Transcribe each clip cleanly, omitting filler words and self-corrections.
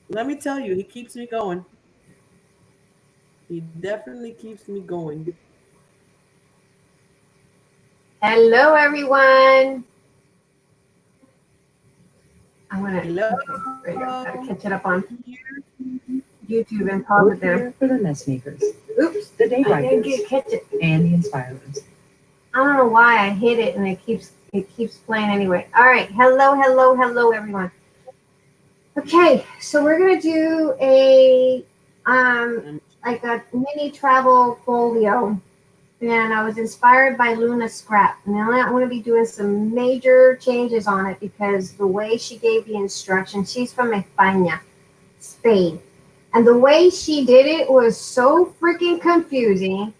Let me tell you, he keeps me going. He definitely keeps me going. Hello, everyone. I want to, Hello. okay, there you go. Got to catch it up on Here. YouTube and pause it there. For the mess makers, Oops, the day I didn't writers, catch it. and the inspirers. I don't know why I hit it and it keeps playing anyway. All right. Hello, hello, hello, everyone. Okay, so we're gonna do a like a mini travel folio, and I was inspired by Luna Scrap. Now I'm going to be doing some major changes on it because the way she gave the instructions, she's from España, Spain, and the way she did it was so freaking confusing.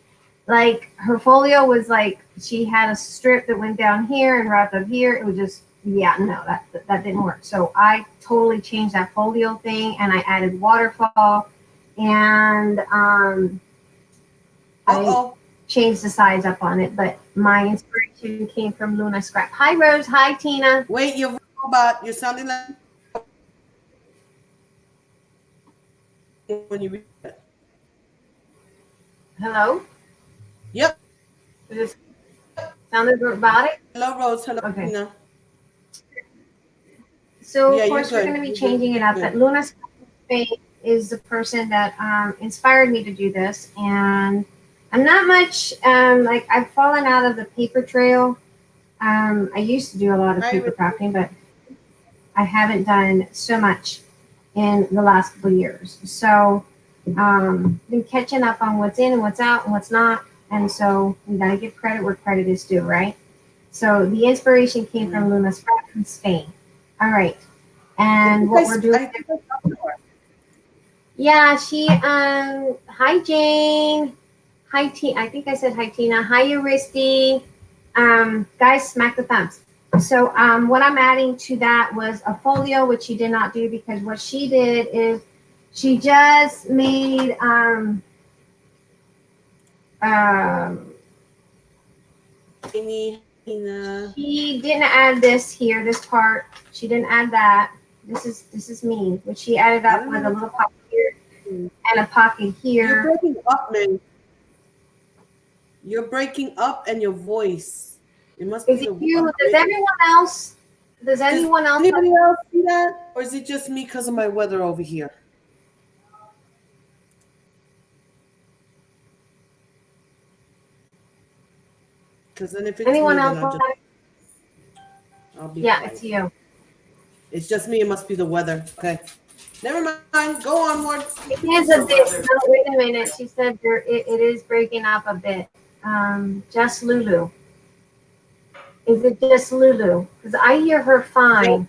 Like her folio was like she had a strip that went down here and wrapped up here. It was just no, that didn't work. So I totally changed that folio thing and I added waterfall and I Uh-oh. changed the size up on it. But my inspiration came from Luna Scrap. Hi Rose. Hi Tina. Wait, you're robot. You're sounding like when you read it. Hello. Yep. Is this sounded robotic? Hello, Rose. Hello, Okay. Tina. So Yeah, of you're course we're good. going to be You're changing it up. good. But Luna Scrap is the person that inspired me to do this, and I'm not much like I've fallen out of the paper trail. I used to do a lot of Hi, paper crafting, but I haven't done so much in the last couple of years. So been catching up on what's in and what's out and what's not. And so we gotta give credit where credit is due, right? So the inspiration came from Luna Scrap from Spain. All right. And what we're doing. Yeah, she hi Jane. Hi T I think I said hi Tina. Hi Euristy. Guys, smack the thumbs. So what I'm adding to that was a folio, which she did not do because what she did is she just made um Tina. she didn't add this here, this part. She didn't add that. This is me, which she added I up don't know with a what's little pocket here happening. and a pocket You're here. breaking up, man. You're breaking up and your voice. It must Is be it the you? Does upgrade. everyone else? Does Does anyone else? anybody else see that? Or is it just me because of my weather over here? Because then if it's Anyone me, then else? I'll be Yeah, quiet. it's you. It's just me. It must be the weather. Okay. Never mind. Go onward. It is a bit. No, wait a minute. She said it is breaking up a bit. Just Lulu. Is it just Lulu? Because I hear her Yeah, fine.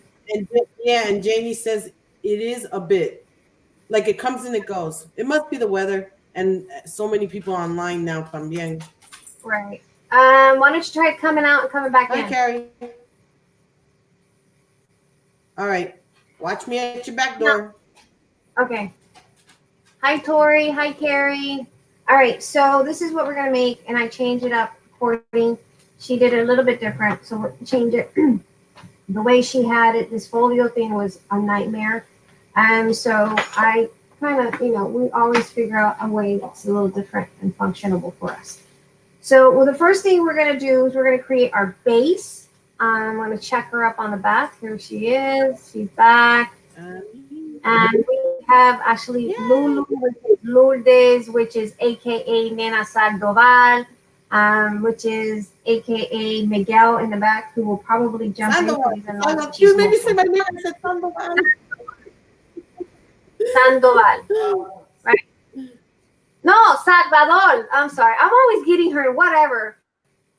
and Jamie says it is a bit like it comes and it goes. It must be the weather and so many people online now también. Right. Why don't you try coming out and coming back Hi, in? Carrie. All right. Watch me at your back No. door. Okay. Hi, Tori. Hi, Carrie. All right. So this is what we're gonna make, and I changed it up according. She did it a little bit different, so we'll change it. The way she had it, this folio thing was a nightmare. And so I kind of, we always figure out a way that's a little different and functionable for us. So, well, the first thing we're going to do is we're going to create our base. I'm going to check her up on the back. Here she is. She's back. And we have actually Lulu, which is Lourdes, which is AKA Nena Sandoval, which is AKA Miguel in the back, who will probably jump Sandoval. in. Sandoval. You made me say my name. I said Sandoval. Sandoval, right? No, Salvador. I'm sorry. I'm always getting her. Whatever.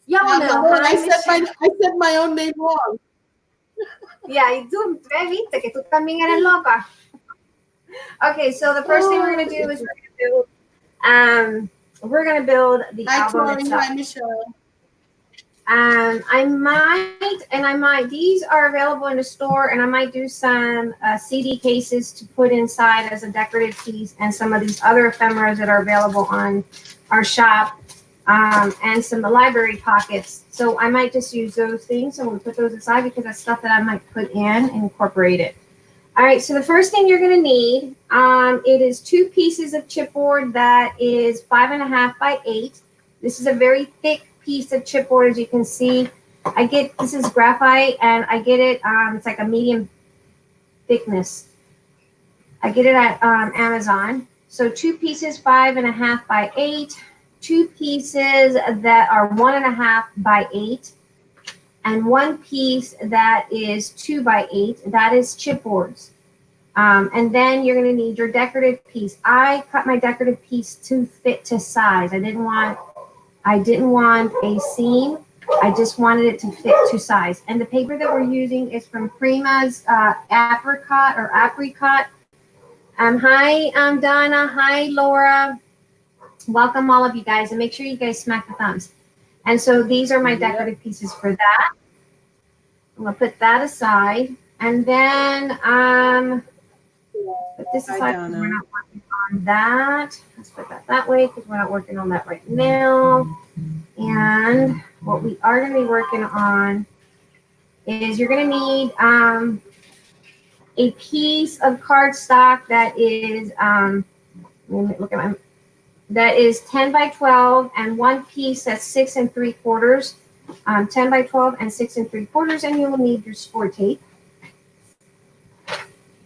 Y'all know. I said my own name wrong. Yeah, y tú viste que tú también eres loca. Okay, so the first thing we're gonna do is we're gonna build the album Tori, itself. hi, Michelle. I might. These are available in the store, and I might do some CD cases to put inside as a decorative piece, and some of these other ephemeras that are available on our shop, and some library pockets. So I might just use those things, and we'll put those aside because that's stuff that I might put in and incorporate it. All right, so the first thing you're going to need, it is 2 pieces of chipboard that is 5.5 by 8. This is a very thick piece of chipboard, as you can see. This is graphite, and I get it, it's like a medium thickness. I get it at Amazon. So 2 pieces, 5.5 by 8. 2 pieces that are 1.5 by 8. And 1 piece that is 2 by 8. That is chipboards. And then you're going to need your decorative piece. I cut my decorative piece to fit to size. I didn't want a seam. I just wanted it to fit to size. And the paper that we're using is from Prima's Apricot. Hi, Donna. Hi, Laura. Welcome, all of you guys. And make sure you guys smack the thumbs. And so these are my decorative pieces for that. I'm going to put that aside. And then put this aside because we're not working on that. Let's put that way because we're not working on that right now. And what we are going to be working on is you're going to need a piece of cardstock that is that is 10 by 12, and 1 piece that's 6 3/4. 10 by 12 and 6 3/4, and you will need your score tape.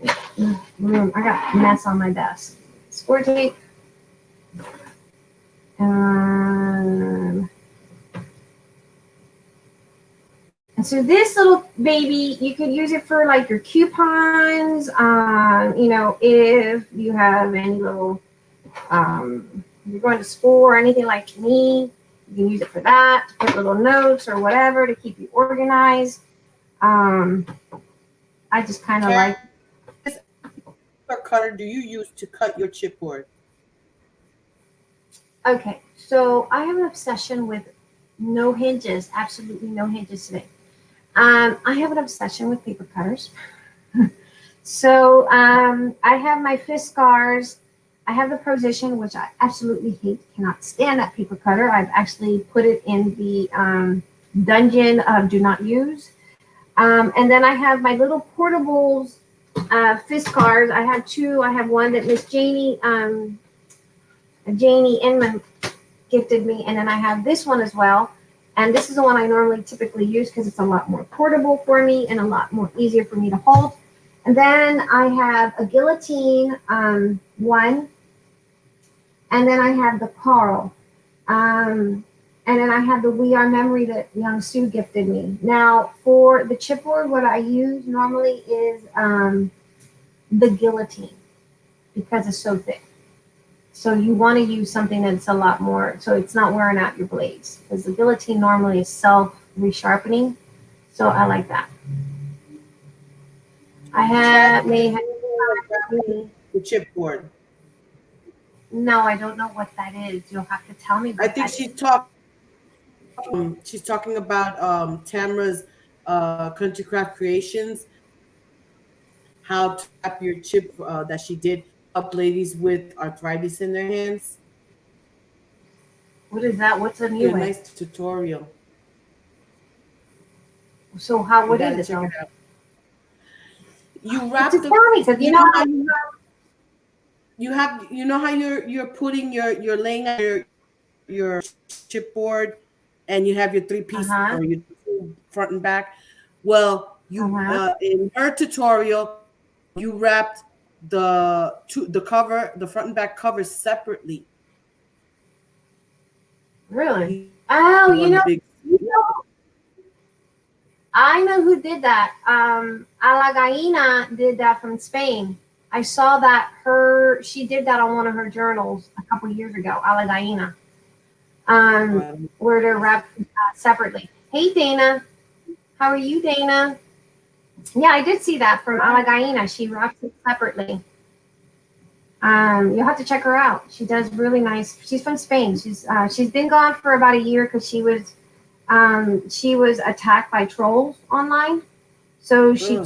I got a mess on my desk. Score tape. And so this little baby, you could use it for like your coupons. You know, if you have any little, you're going to school or anything like me, you can use it for that, to put little notes or whatever to keep you organized. I just kind of like. What cutter do you use to cut your chipboard? Okay, so I have an obsession with no hinges, absolutely no hinges today. I have an obsession with paper cutters. So I have my Fiskars. I have the Procision, which I absolutely hate, cannot stand that paper cutter. I've actually put it in the dungeon of do not use. And then I have my little portables, Fiskars. I have 2. I have one that Miss Janie Inman gifted me, and then I have this one as well. And this is the one I normally typically use because it's a lot more portable for me and a lot more easier for me to hold. And then I have a guillotine one, and then I have the Carl. And then I have the We Are Memory that Young Sue gifted me. Now, for the chipboard, what I use normally is the guillotine because it's so thick. So you want to use something that's a lot more, so it's not wearing out your blades. Because the guillotine normally is self-resharpening. So I like that. The chipboard. No, I don't know what that is. You'll have to tell me. I think she's talking about Tamara's Country Craft Creations. How to tap your chip that she did help ladies with arthritis in their hands. What is that? What's a new one? Nice tutorial. So what is it? Check it out. You wrap the. Tell me, because you know how you're putting your laying out your chipboard, and you have your 3 pieces or your front and back. Well, you in her tutorial, you wrapped the cover, the front and back covers separately. Really? Oh, you know, I know who did that. Alagaina did that from Spain. I saw that she did that on one of her journals a couple of years ago. Alagaina, where they're wrapped separately. Hey, Dana, how are you, Dana? Yeah, I did see that from Alagaina. She wraps it separately. You'll have to check her out. She does really nice. She's from Spain. She's been gone for about a year because she was attacked by trolls online. So she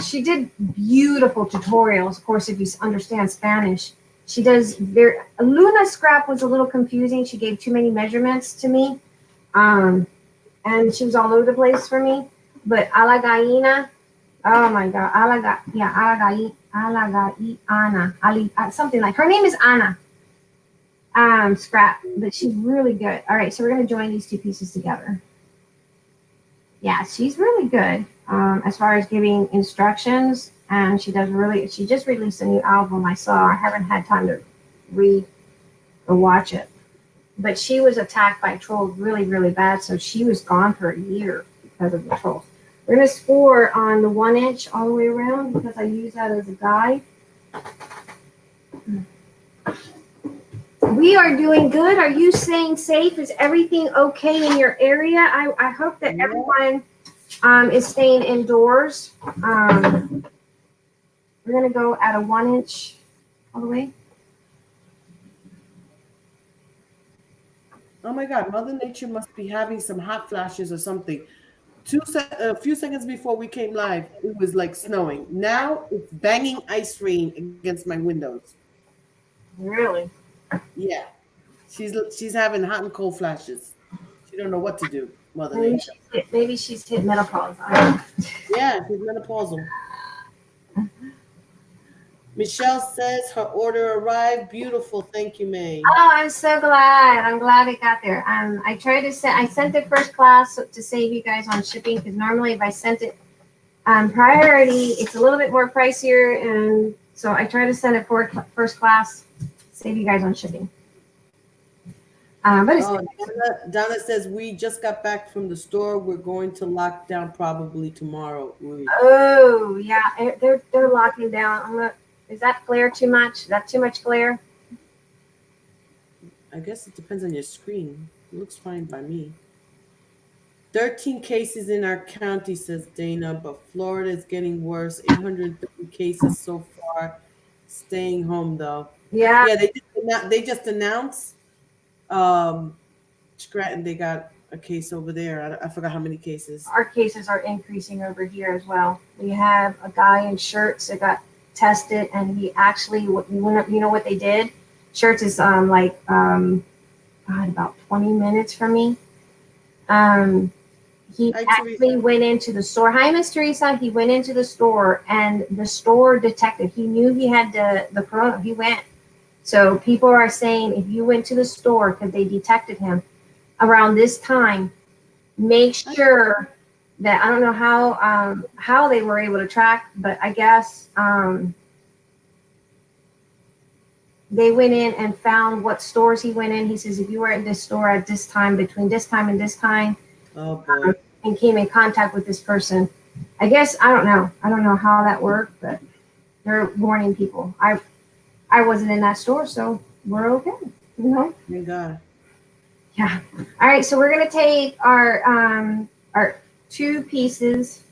she did beautiful tutorials. Of course, if you understand Spanish, she does Luna Scrap was a little confusing. She gave too many measurements to me. And she was all over the place for me. But Alagaina, Oh my God. Anna. Ali, something like her name is Anna. Scrap, but she's really good. All right, so we're gonna join these two pieces together. Yeah, she's really good as far as giving instructions, and she just released a new album. I haven't had time to read or watch it, but she was attacked by trolls really, really bad, so she was gone for a year because of the trolls. We're gonna score on the 1 inch all the way around because I use that as a guide. We are doing good. Are you staying safe? Is everything okay in your area? I hope that everyone is staying indoors. We're going to go at a 1 inch all the way. Oh my God, Mother Nature must be having some hot flashes or something. A few seconds before we came live, it was like snowing. Now it's banging ice rain against my windows. Really? Yeah, she's having hot and cold flashes. She don't know what to do, Mother Maybe Nature. she's hit menopause. Yeah, she's menopausal. Michelle says her order arrived. Beautiful. Thank you, May. Oh, I'm so glad. I'm glad it got there. I sent it first class to save you guys on shipping because normally if I sent it priority, it's a little bit more pricier, and so I try to send it for first class, save you guys on shipping. But it's Donna says we just got back from the store. We're going to lock down probably tomorrow. oh yeah, they're locking down. Is that glare too much? Is that too much glare? I guess it depends on your screen. It looks fine by me. 13 cases in our county, says Dana, but Florida is getting worse. 830 cases so far. Staying home though. Yeah. Yeah, they just announced Scranton, they got a case over there. I forgot how many cases. Our cases are increasing over here as well. We have a guy in Shirts that got tested, and he actually, you know what they did? Shirts is God, about 20 minutes from me. He actually went into the store. Hi, Miss Teresa. He went into the store, and the store detective, he knew he had the corona. He went. So people are saying if you went to the store because they detected him around this time, make sure that I don't know how they were able to track, but I guess they went in and found what stores he went in. He says if you were at this store at this time, between this time and this time, oh boy, and came in contact with this person, I guess I don't know how that worked, but they're warning people. I wasn't in that store, so we're okay. You know. Thank God. Yeah. All right. So we're gonna take our two pieces.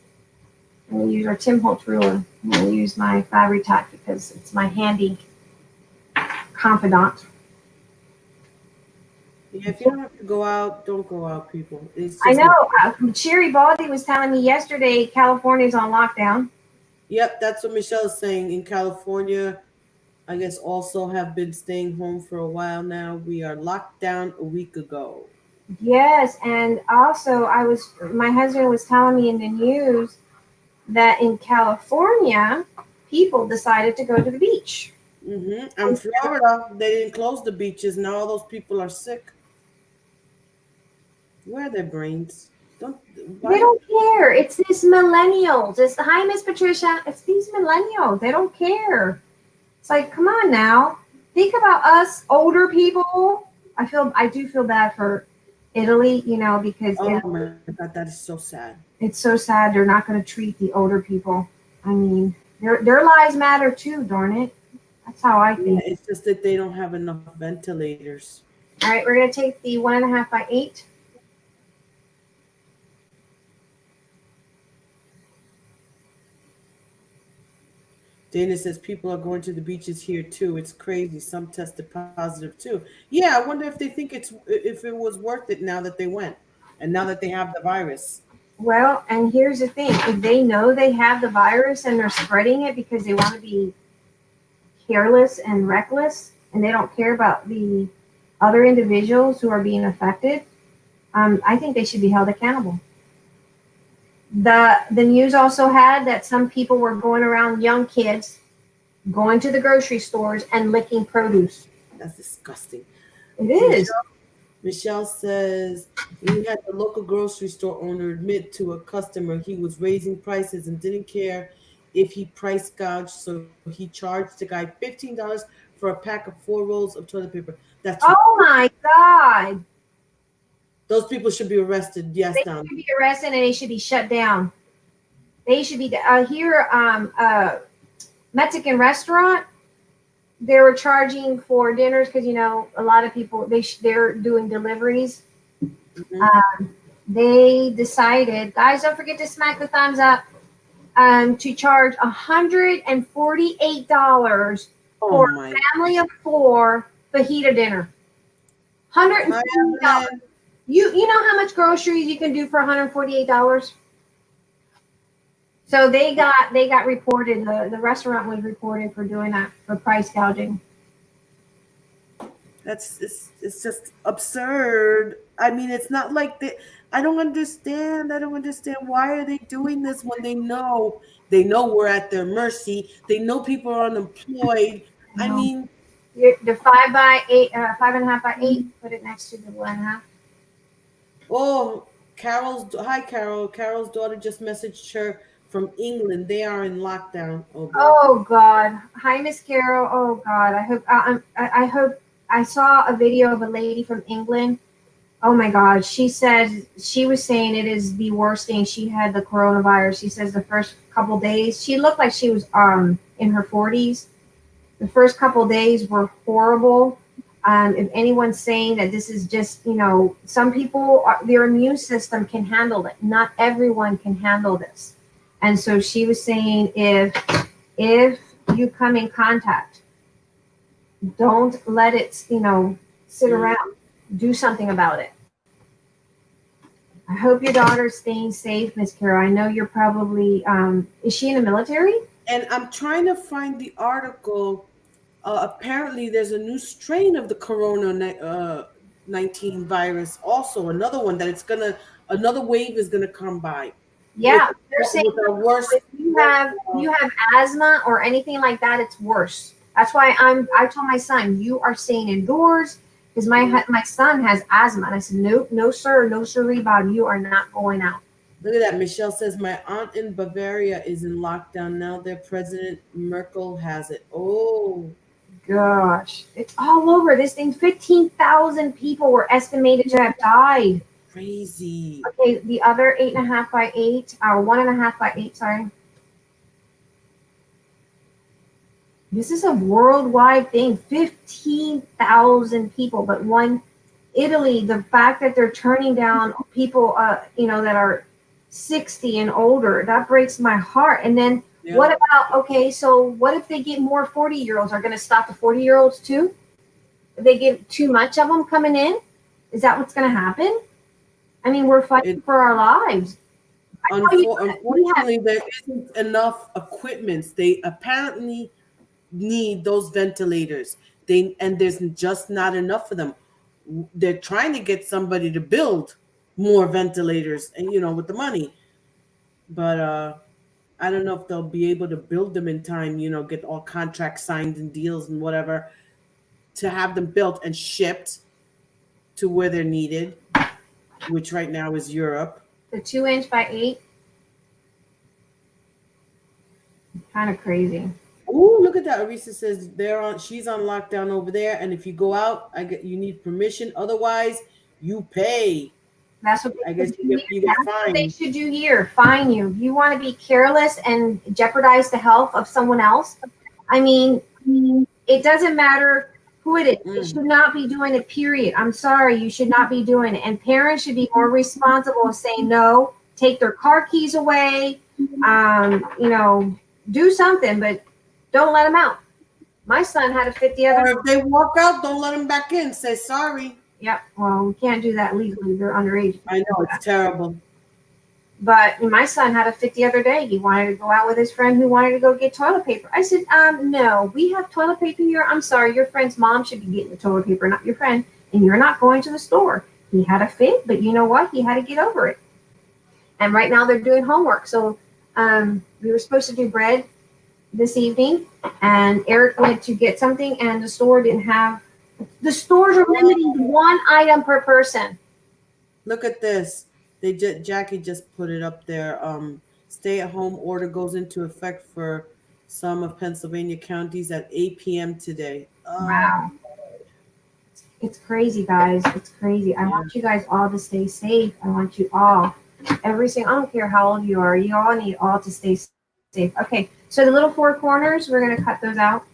I'm gonna use our Tim Holtz ruler. I'm gonna use my Fabri-Tac because it's my handy confidant. Yeah, if you don't have to go out, don't go out, people. I know. Sherry Baldy was telling me yesterday California's on lockdown. Yep, that's what Michelle is saying. In California, I guess also have been staying home for a while now. We are locked down a week ago. Yes, and also my husband was telling me in the news that in California, people decided to go to the beach. Mm-hmm. And Florida, they didn't close the beaches. Now all those people are sick. Where are their brains? They don't care. It's these millennials. Hi, Miss Patricia. It's these millennials. They don't care. It's like, come on now. Think about us older people. I do feel bad for Italy, because oh my God, that is so sad. It's so sad they're not going to treat the older people. I mean, their lives matter too, darn it. That's how I think. Yeah, it's just that they don't have enough ventilators. All right, we're going to take the 1.5 by 8. Dana says people are going to the beaches here too. It's crazy. Some tested positive too. Yeah, I wonder if they think if it was worth it now that they went and now that they have the virus. Well, and here's the thing: if they know they have the virus and they're spreading it because they want to be careless and reckless, and they don't care about the other individuals who are being affected, I think they should be held accountable. The news also had that some people were going around, young kids, going to the grocery stores and licking produce. That's disgusting. It is. Michelle says we had the local grocery store owner admit to a customer he was raising prices and didn't care if he price gouged, so he charged the guy $15 for a pack of 4 rolls of toilet paper. That's Oh my God. those people should be arrested. Yes, They Don. should be arrested and they should be shut down. They should be here. Mexican restaurant. They were charging for dinners because a lot of people they're doing deliveries. Mm-hmm. They decided, guys, don't forget to smack the thumbs up. To charge $148 for a family of 4 fajita dinner. $148. You know how much groceries you can do for $148? So they got reported. The restaurant was reported for doing that, for price gouging. It's just absurd. I mean, it's not like I don't understand. I don't understand why are they doing this when they know we're at their mercy. They know people are unemployed. I mean, the 5x8, 5.5x8. Put it next to the 1.5. oh, hi Carol. Carol's daughter just messaged her from England. They are in lockdown. Oh boy. Oh God. Hi, Miss Carol. Oh God. I hope I saw a video of a lady from England. Oh my God. She said she was saying it is the worst thing. She had the coronavirus. She says the first couple days, she looked like she was in her 40s. The first couple days were horrible. If anyone's saying that this is just, some people, their immune system can handle it. Not everyone can handle this. And so she was saying if you come in contact, don't let it, sit around. Do something about it. I hope your daughter's staying safe, Miss Carol. I know you're probably, is she in the military? And I'm trying to find the article. Apparently, there's a new strain of the corona 19 virus. Also, another one that another wave is gonna come by. Yeah, they're saying with a worse. If you have asthma or anything like that, it's worse. That's why I told my son, you are staying indoors because my son has asthma. And I said, no, sir, no, sir, Bob, you are not going out. Look at that. Michelle says, my aunt in Bavaria is in lockdown now. Their president Merkel has it. Oh. Gosh, it's all over. This thing, 15,000 people were estimated to have died. Crazy. Okay, the other 8.5x8, or 1.5x8, sorry. This is a worldwide thing. 15,000 people, but Italy, the fact that they're turning down people, that are 60 and older, that breaks my heart. And then what about, so what if they get more 40-year-olds? Are going to stop the 40-year-olds too? If they get too much of them coming in? Is that what's going to happen? I mean, we're fighting for our lives. Unfortunately, there isn't enough equipment. They apparently need those ventilators. And there's just not enough of them. They're trying to get somebody to build more ventilators, and with the money. But I don't know if they'll be able to build them in time. Get all contracts signed and deals and whatever to have them built and shipped to where they're needed, which right now is Europe. The 2-inch-by-8. Kind of crazy. Oh, look at that. Arisa says she's on lockdown over there, and if you go out, you need permission. Otherwise, you pay. That's what I guess you get fined. What they should do here. Fine you. You want to be careless and jeopardize the health of someone else? I mean, it doesn't matter who it is. They should not be doing it, period. I'm sorry. You should not be doing it. And parents should be more responsible of saying no, take their car keys away, do something, but don't let them out. My son had a fit the other. Or if they walk out, don't let them back in. Say sorry. Yep. Well, we can't do that legally. They're underage. I know, it's terrible. But my son had a fit the other day. He wanted to go out with his friend who wanted to go get toilet paper. I said, no, we have toilet paper here. I'm sorry, your friend's mom should be getting the toilet paper, not your friend. And you're not going to the store. He had a fit, but you know what? He had to get over it. And right now they're doing homework. So we were supposed to do bread this evening, and Eric went to get something, and the store didn't have. The stores are limiting to one item per person. Look at this. Jackie just put it up there. Stay-at-home order goes into effect for some of Pennsylvania counties at 8 p.m. today. Wow. It's crazy, guys. It's crazy. I want you guys all to stay safe. I want you all, every single, I don't care how old you are, you all need all to stay safe. Okay, so the little four corners, we're going to cut those out.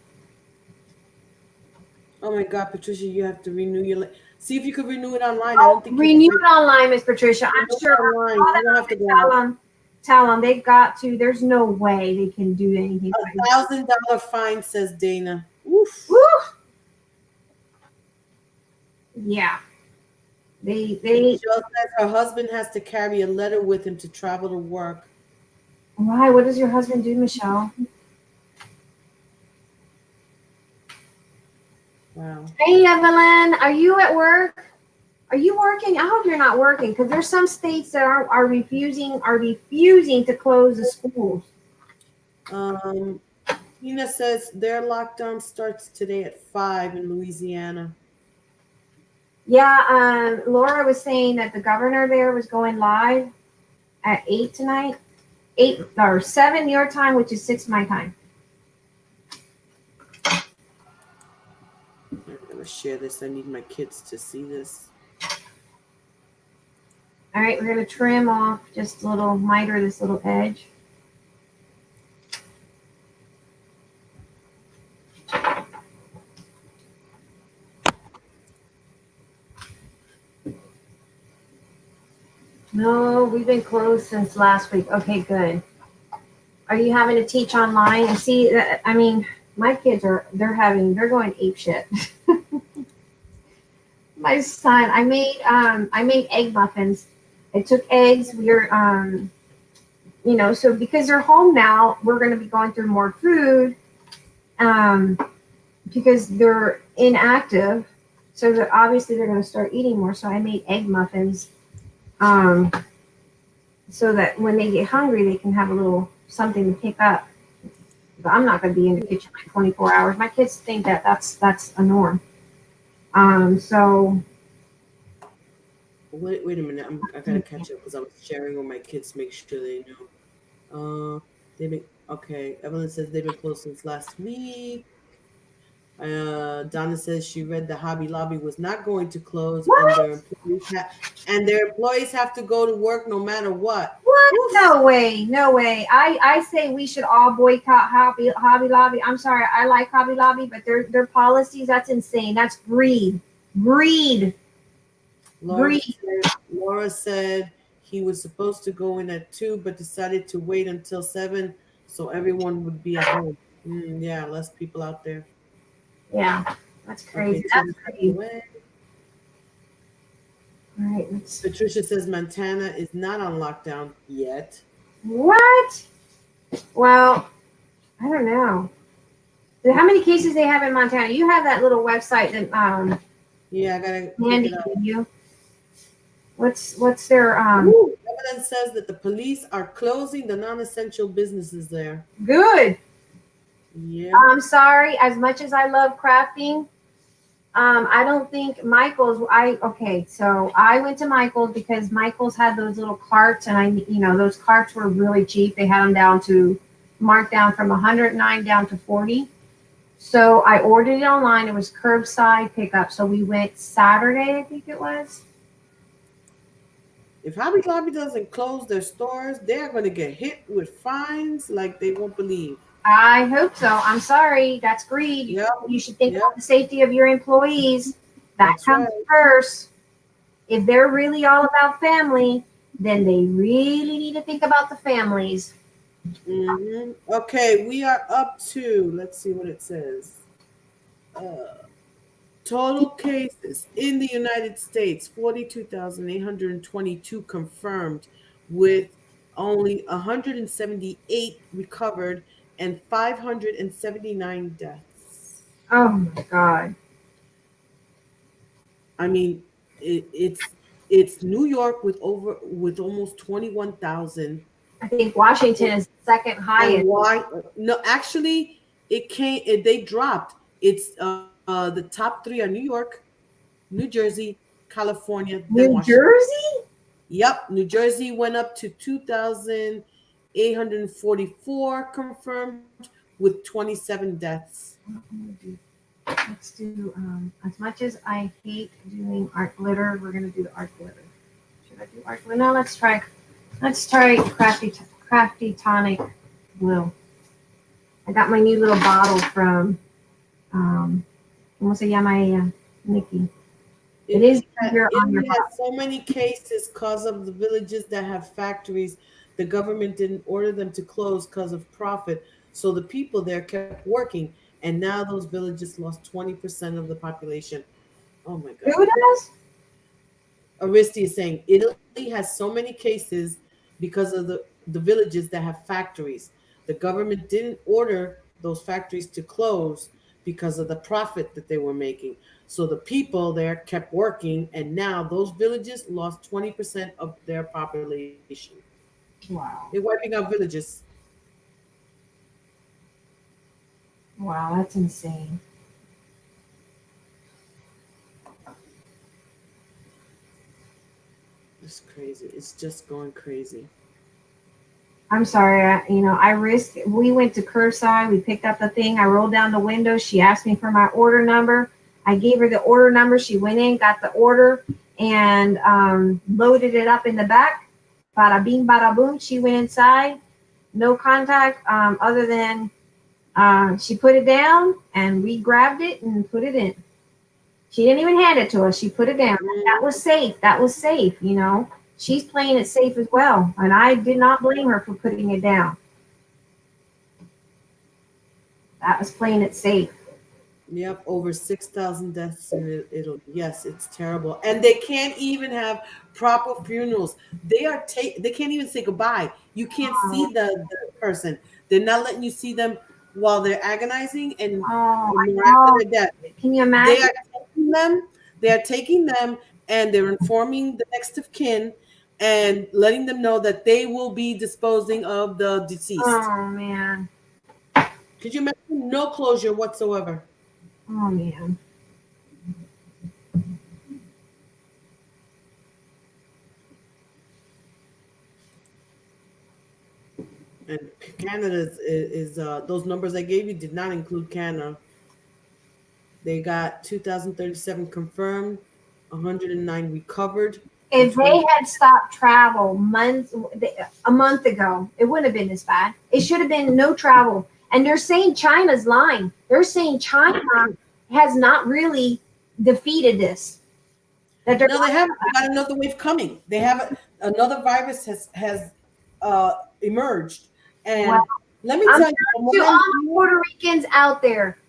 Oh my God, Patricia, you have to renew your. See if you could renew it online. I don't think renew it online, Miss Patricia. I'm sure. Online. You don't have to go. Tell them they've got to. There's no way they can do anything. $1,000 fine, says Dana. Oof. Woof. Yeah. Michelle says her husband has to carry a letter with him to travel to work. Why? What does your husband do, Michelle? Wow. Hey, Evelyn, are you at work? Are you working? I hope you're not working, because there's some states that are refusing to close the schools. Tina says their lockdown starts today at 5 in Louisiana. Yeah, Laura was saying that the governor there was going live at 8 tonight. 8 or 7 your time, which is 6 my time. I'm gonna share this. I need my kids to see this. All right, we're gonna trim off just a little, miter this little edge. No, we've been closed since last week. Okay, good. Are you having to teach online? And see, I mean, my kids they're going ape shit. My son, I made egg muffins. I took eggs. We're so because they're home now, we're going to be going through more food, because they're inactive. So that obviously they're going to start eating more. So I made egg muffins, so that when they get hungry, they can have a little something to pick up. But I'm not going to be in the kitchen like 24 hours. My kids think that that's a norm. So. Wait a minute. I gotta catch up because I was sharing with my kids to make sure they know. Okay. Evelyn says they've been closed since last week. Donna says she read the Hobby Lobby was not going to close, and their employees have to go to work no matter what. What? Oof. No way. I say we should all boycott Hobby Lobby. I'm sorry, I like Hobby Lobby, but their policies, that's insane. That's greed. Laura said he was supposed to go in at 2, but decided to wait until 7 so everyone would be at home. Yeah, less people out there. Yeah, that's crazy. Okay, that's crazy. All right. Patricia says Montana is not on lockdown yet. What? Well, I don't know. How many cases they have in Montana? You have that little website that yeah, I gotta Mandy gave you. What's their Evidence says that the police are closing the non-essential businesses there. Good. Yeah. I'm sorry. As much as I love crafting, I don't think Michael's. So I went to Michael's because Michael's had those little carts, and those carts were really cheap. They had them marked down from 109 down to 40. So I ordered it online. It was curbside pickup. So we went Saturday, I think it was. If Hobby Lobby doesn't close their stores, they're going to get hit with fines like they won't believe. I hope so. I'm sorry. That's greed. Yep. You should think about the safety of your employees. That's comes first. If they're really all about family, then they really need to think about the families. Mm-hmm. Okay, we are up to, let's see what it says. Total cases in the United States, 42,822 confirmed, with only 178 recovered and 579 deaths. Oh my God. I mean, it's It's New York with almost 21,000. I think Washington is second And highest. why? No, actually, they dropped. It's the top three are New York, New Jersey, California, then New Washington. Jersey? Yep, New Jersey went up to 2,844 confirmed with 27 deaths. Let's do as much as I hate doing art glitter, we're gonna do the art glitter. Should I do art glitter? No, let's try crafty tonic glue. I got my new little bottle from ¿cómo se llama ella? Nikki. It is here on your Italy has so many cases because of the villages that have factories. The government didn't order them to close because of profit. So the people there kept working. And now those villages lost 20% of the population. Oh my God. Who does? Aristi is saying Italy has so many cases because of the villages that have factories. The government didn't order those factories to close because of the profit that they were making. So the people there kept working, and now those villages lost 20% of their population. They're Wow. wiping out villages. Wow, that's insane. It's crazy. It's just going crazy. I'm sorry, I risked. We went to curbside. We picked up the thing. I rolled down the window. She asked me for my order number. I gave her the order number. She went in, got the order, and loaded it up in the back. Bada bing, bada boom. She went inside. No contact, other than she put it down, and we grabbed it and put it in. She didn't even hand it to us. She put it down. That was safe. That was safe. She's playing it safe as well, and I did not blame her for putting it down. That was playing it safe. Yep, over 6,000 deaths in Italy. Yes, it's terrible, and they can't even have proper funerals. They can't even say goodbye. You can't see the person. They're not letting you see them while they're agonizing and I after know. their death. Can you They imagine? are taking them. They are taking them, and they're informing the next of kin and letting them know that they will be disposing of the deceased. Oh man. Could you imagine? No closure whatsoever. Oh man. And Canada is those numbers I gave you did not include Canada. They got 2,037 confirmed, 109 recovered, and If they 20. had stopped travel a month ago, it wouldn't have been this bad. It should have been no travel. And they're saying China's lying. They're saying China has not really defeated this. That they're No, they haven't. They got another wave coming. They have another virus has emerged, well, and let me I'm tell you, to all the Puerto Ricans out there.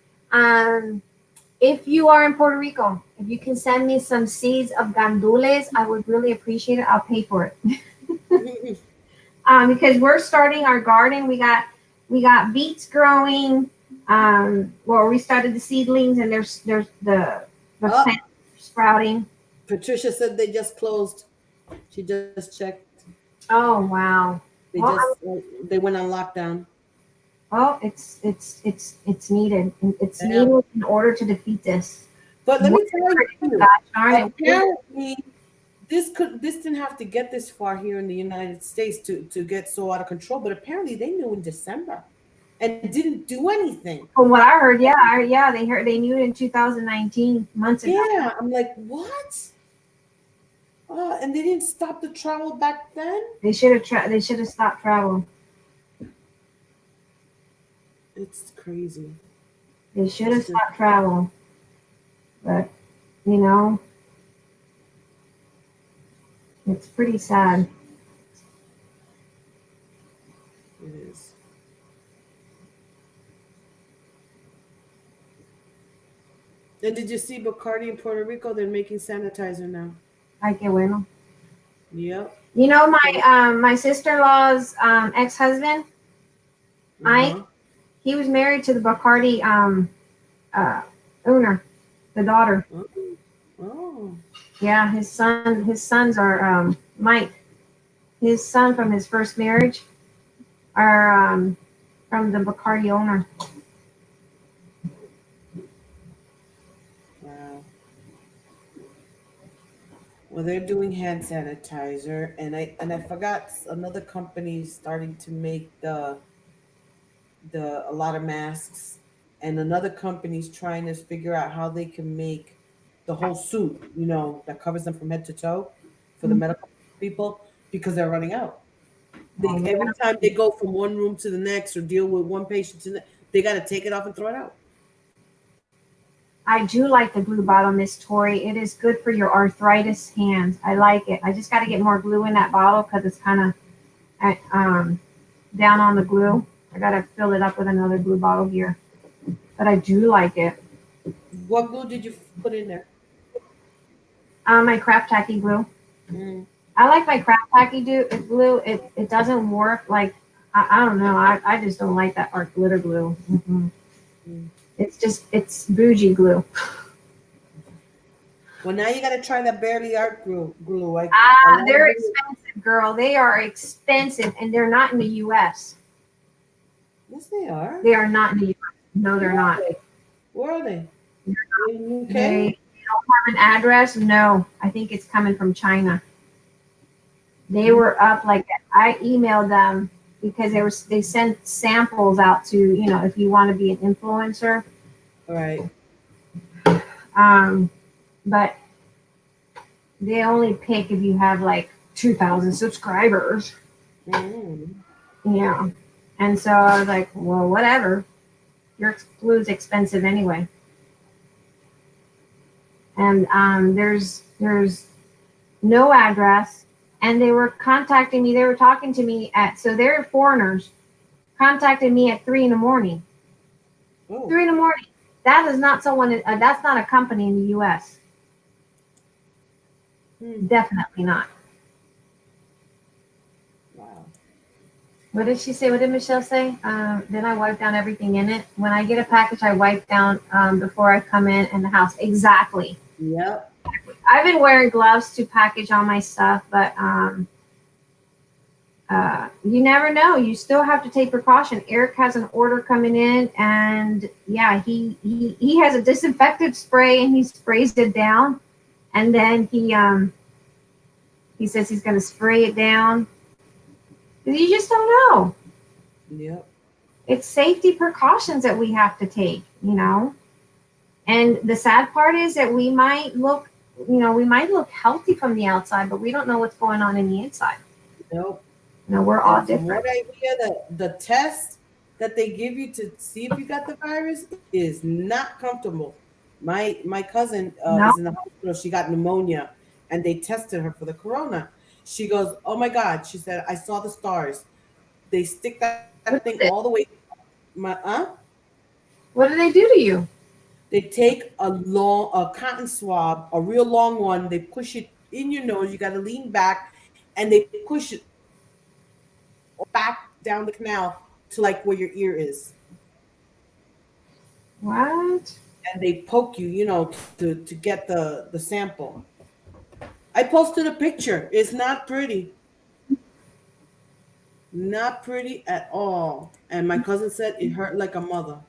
If you are in Puerto Rico, if you can send me some seeds of gandules, I would really appreciate it. I'll pay for it. Because we're starting our garden. We got beets growing. We started the seedlings, and there's the plant sprouting. Patricia said they just closed. She just checked. Oh wow! They went on lockdown. Oh, it's needed. It's needed in order to defeat this. But let me tell you, gosh darn it. apparently this didn't have to get this far here in the United States to get so out of control. But apparently they knew in December and didn't do anything. From what I heard, they knew it in 2019, months ago. Yeah, I'm like, what? And they didn't stop the travel back then. They should have stopped travel. It's crazy. They should have stopped travel. But it's pretty sad. It is. And did you see Bacardi in Puerto Rico? They're making sanitizer now. Ay, qué bueno. Yep. My sister-in-law's ex-husband, Ike, he was married to the Bacardi owner, the daughter. Oh, Yeah, his sons are Mike. His son from his first marriage are from the Bacardi owner. wow. Well, they're doing hand sanitizer, and I forgot another company starting to make the a lot of masks, and another company's trying to figure out how they can make the whole suit, that covers them from head to toe for the medical people because they're running out. They Oh, every time they go from one room to the next or deal with one patient to the they got to take it off and throw it out. I do like the glue bottle, Miss Tori. It is good for your arthritis hands. I like it. I just got to get more glue in that bottle because it's kind of down on the glue. I got to fill it up with another glue bottle here. But I do like it. What glue did you put in there? My craft tacky glue. Mm, I like my craft tacky glue. It doesn't work like I don't know. I just don't like that art glitter glue. mm. It's bougie glue. Well, now you got to try that barely art glue. Like a Ah, lot of they're glue. expensive, girl. They are expensive, and they're not in the U.S. Yes, they are. They are not in the U.S. No, they're Where are not. they? Where are they? In UK? They don't have an address. No, I think it's coming from China. They Mm, were up like I emailed them because they sent samples out to if you want to be an influencer. all right. Um, but they only pick if you have like 2,000 subscribers. Mm, Yeah, and so I was like, well, whatever. Your glue's expensive anyway. And there's no address, and they were contacting me. They were talking to me so they're foreigners contacted me at 3 in the morning. oh, 3 in the morning. That is not someone. That's not a company in the U.S. hmm. Definitely not. Wow. What did she say? What did Michelle say? Then I wipe down everything in it. When I get a package, I wipe down before I come in the house. Exactly. Yep. I've been wearing gloves to package all my stuff, but you never know. You still have to take precaution. Eric has an order coming in, and yeah, he has a disinfectant spray, and he sprays it down, and then he says he's going to spray it down. You just don't know. Yep. It's safety precautions that we have to take. And the sad part is that we might look healthy from the outside, but we don't know what's going on in the inside. Nope. We're all And from different. what I hear, the test that they give you to see if you got the virus is not comfortable. My cousin No, is in the hospital. She got pneumonia, and they tested her for the corona. She goes, "Oh my God!" She said, "I saw the stars. They stick that thing what all is the it? way." What do they do to you? They take a cotton swab, a real long one. They push it in your nose. You got to lean back, and they push it back down the canal to like where your ear is, What? and they poke you, to get the sample. I posted a picture. It's not pretty, not pretty at all. And my cousin said it hurt like a mother.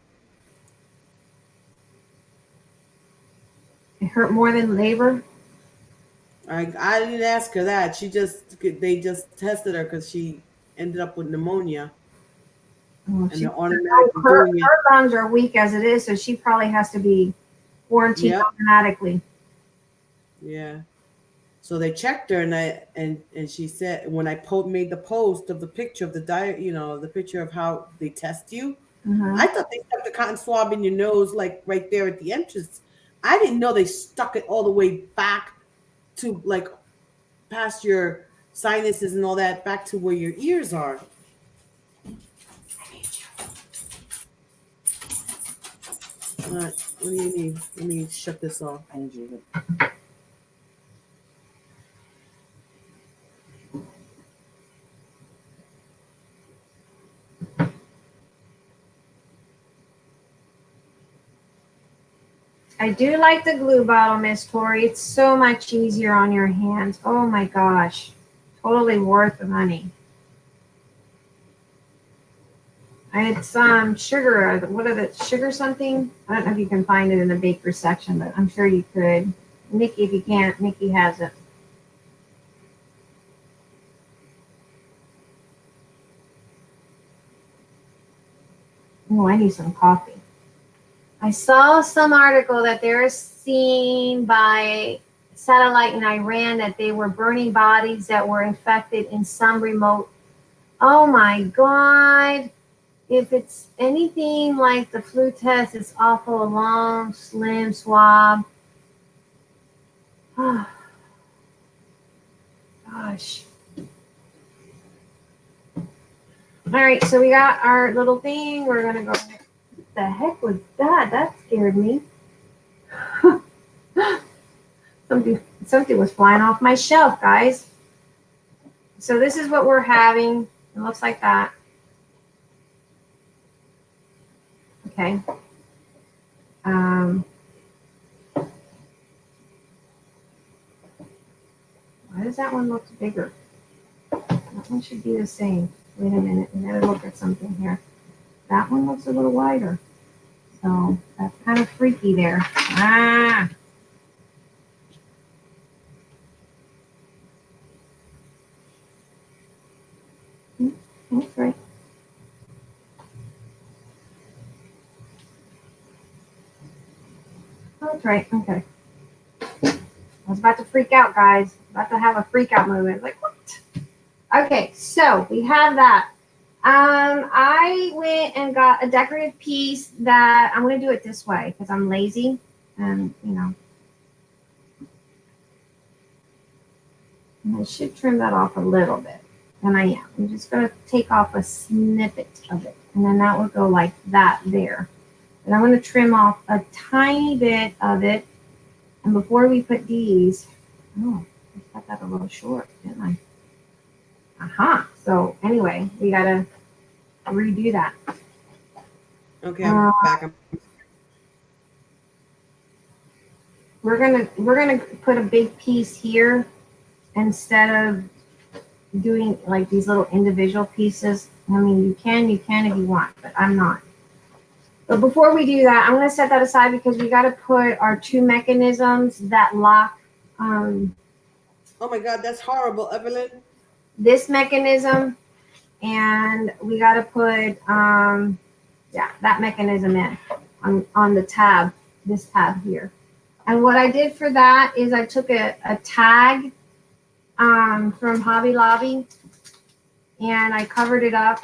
It hurt more than labor? I didn't ask her that. They just tested her because she ended up with pneumonia, Oh, and they're oh, automatically her doing it. her lungs are weak as it is, so she probably has to be quarantined Yep. automatically. Yeah. So they checked her, and she said when I made the post of the picture of the diet, the picture of how they test you. Uh-huh. I thought they stuck the cotton swab in your nose, like right there at the entrance. I didn't know they stuck it all the way back to like past your sinuses and all that, back to where your ears are. All right, what do you need? Let me shut this off. I need you I do like the glue bottle, Miss Tori. It's so much easier on your hands. Oh my gosh. Totally worth the money. It's sugar. What are the sugar something? I don't know if you can find it in the baker section, but I'm sure you could. Nikki, if you can't, Nikki has it. Oh, I need some coffee. I saw some article that they're seen by satellite in Iran that they were burning bodies that were infected in some remote. Oh my God. If it's anything like the flu test, it's awful, a long, slim swab. Oh, gosh. All right, so we got our little thing. We're going to go. What the heck was that? That scared me. Something was flying off my shelf, guys. So this is what we're having. It looks like that. Okay. Why does that one look bigger? That one should be the same. Wait a minute. I gotta look at something here. That one looks a little wider. So that's kind of freaky there. Ah. That's right. That's right. Okay. I was about to freak out, guys. About to have a freak out moment. Like, what? Okay, so we have that. I went and got a decorative piece that I'm going to do it this way because I'm lazy. And, you know, I should trim that off a little bit. And I am. I'm just going to take off a snippet of it. And then that will go like that there. And I'm going to trim off a tiny bit of it. And before we put these, oh, I got that a little short, didn't I? Aha. So anyway, we got to redo that. Okay, I'm back. We're gonna put a big piece here instead of doing like these little individual pieces. I mean, you can if you want, but I'm not. But before we do that, I'm gonna set that aside because we got to put our two mechanisms that lock. Oh my God, that's horrible, Evelyn. This mechanism, and we got to put that mechanism in on the tab, this tab here. And what I did for that is I took a tag from Hobby Lobby and I covered it up,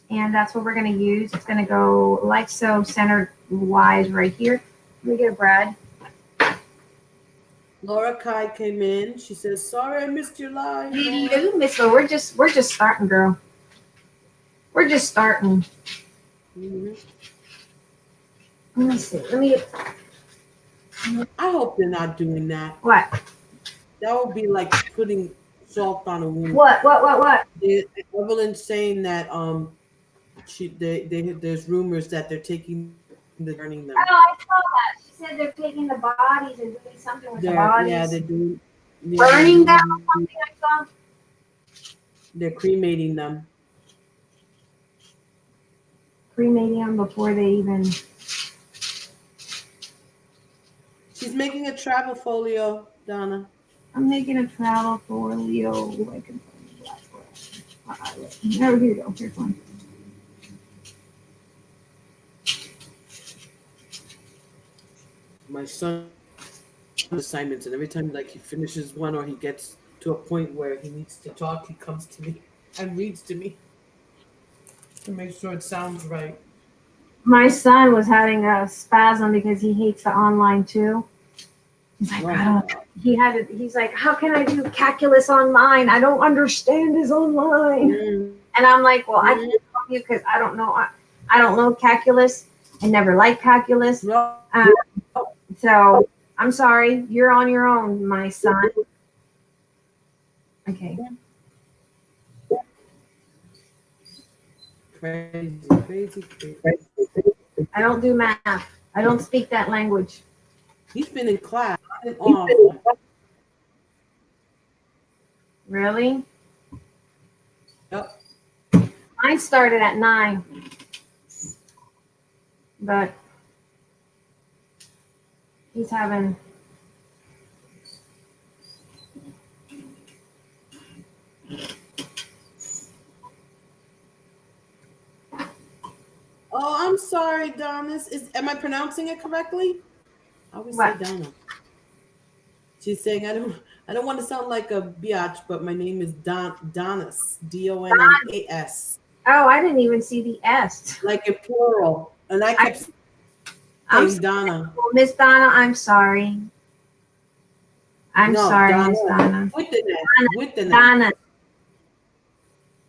and that's what we're going to use. It's going to go like so, centered wise right here. Let me get a Brad. Laura Kai came in. She says, "Sorry, I missed your live." Hello, Miss Lo. We're just starting, girl. We're just starting. Mm-hmm. Let me see. Let me. I hope they're not doing that. What? That would be like putting salt on a wound. What? Evelyn's saying that there's rumors that they're taking burning them. Oh, I saw that. She said they're taking the bodies and doing something with the bodies. Yeah, they're doing burning them or something I saw. They're cremating them. Cremating them before they even. She's making a travel folio, Donna. I'm making a travel folio. I can find the black one. Oh, here you go. Here's one. My son assignments, and every time like he finishes one or he gets to a point where he needs to talk, he comes to me and reads to me to make sure it sounds right. My son was having a spasm because he hates the online too. He's like, he's like, how can I do calculus online? I don't understand his online. And I'm like, well, I can't help you because I don't know calculus. I never liked calculus. So I'm sorry, you're on your own, my son. Okay. Crazy. I don't do math. I don't speak that language. He's been in class and off. Really? Yep. Mine started at 9. But he's having. Oh, I'm sorry, Donis. Am I pronouncing it correctly? I always say What? Donna. She's saying I don't want to sound like a biatch, but my name is Donis. Donnas. Oh, I didn't even see the S. Like in plural. And I kept I'm saying Donna. sorry, Miss Donna. I'm sorry. I'm No, sorry, Donna. Miss Donna. With the net. With the net. Donna.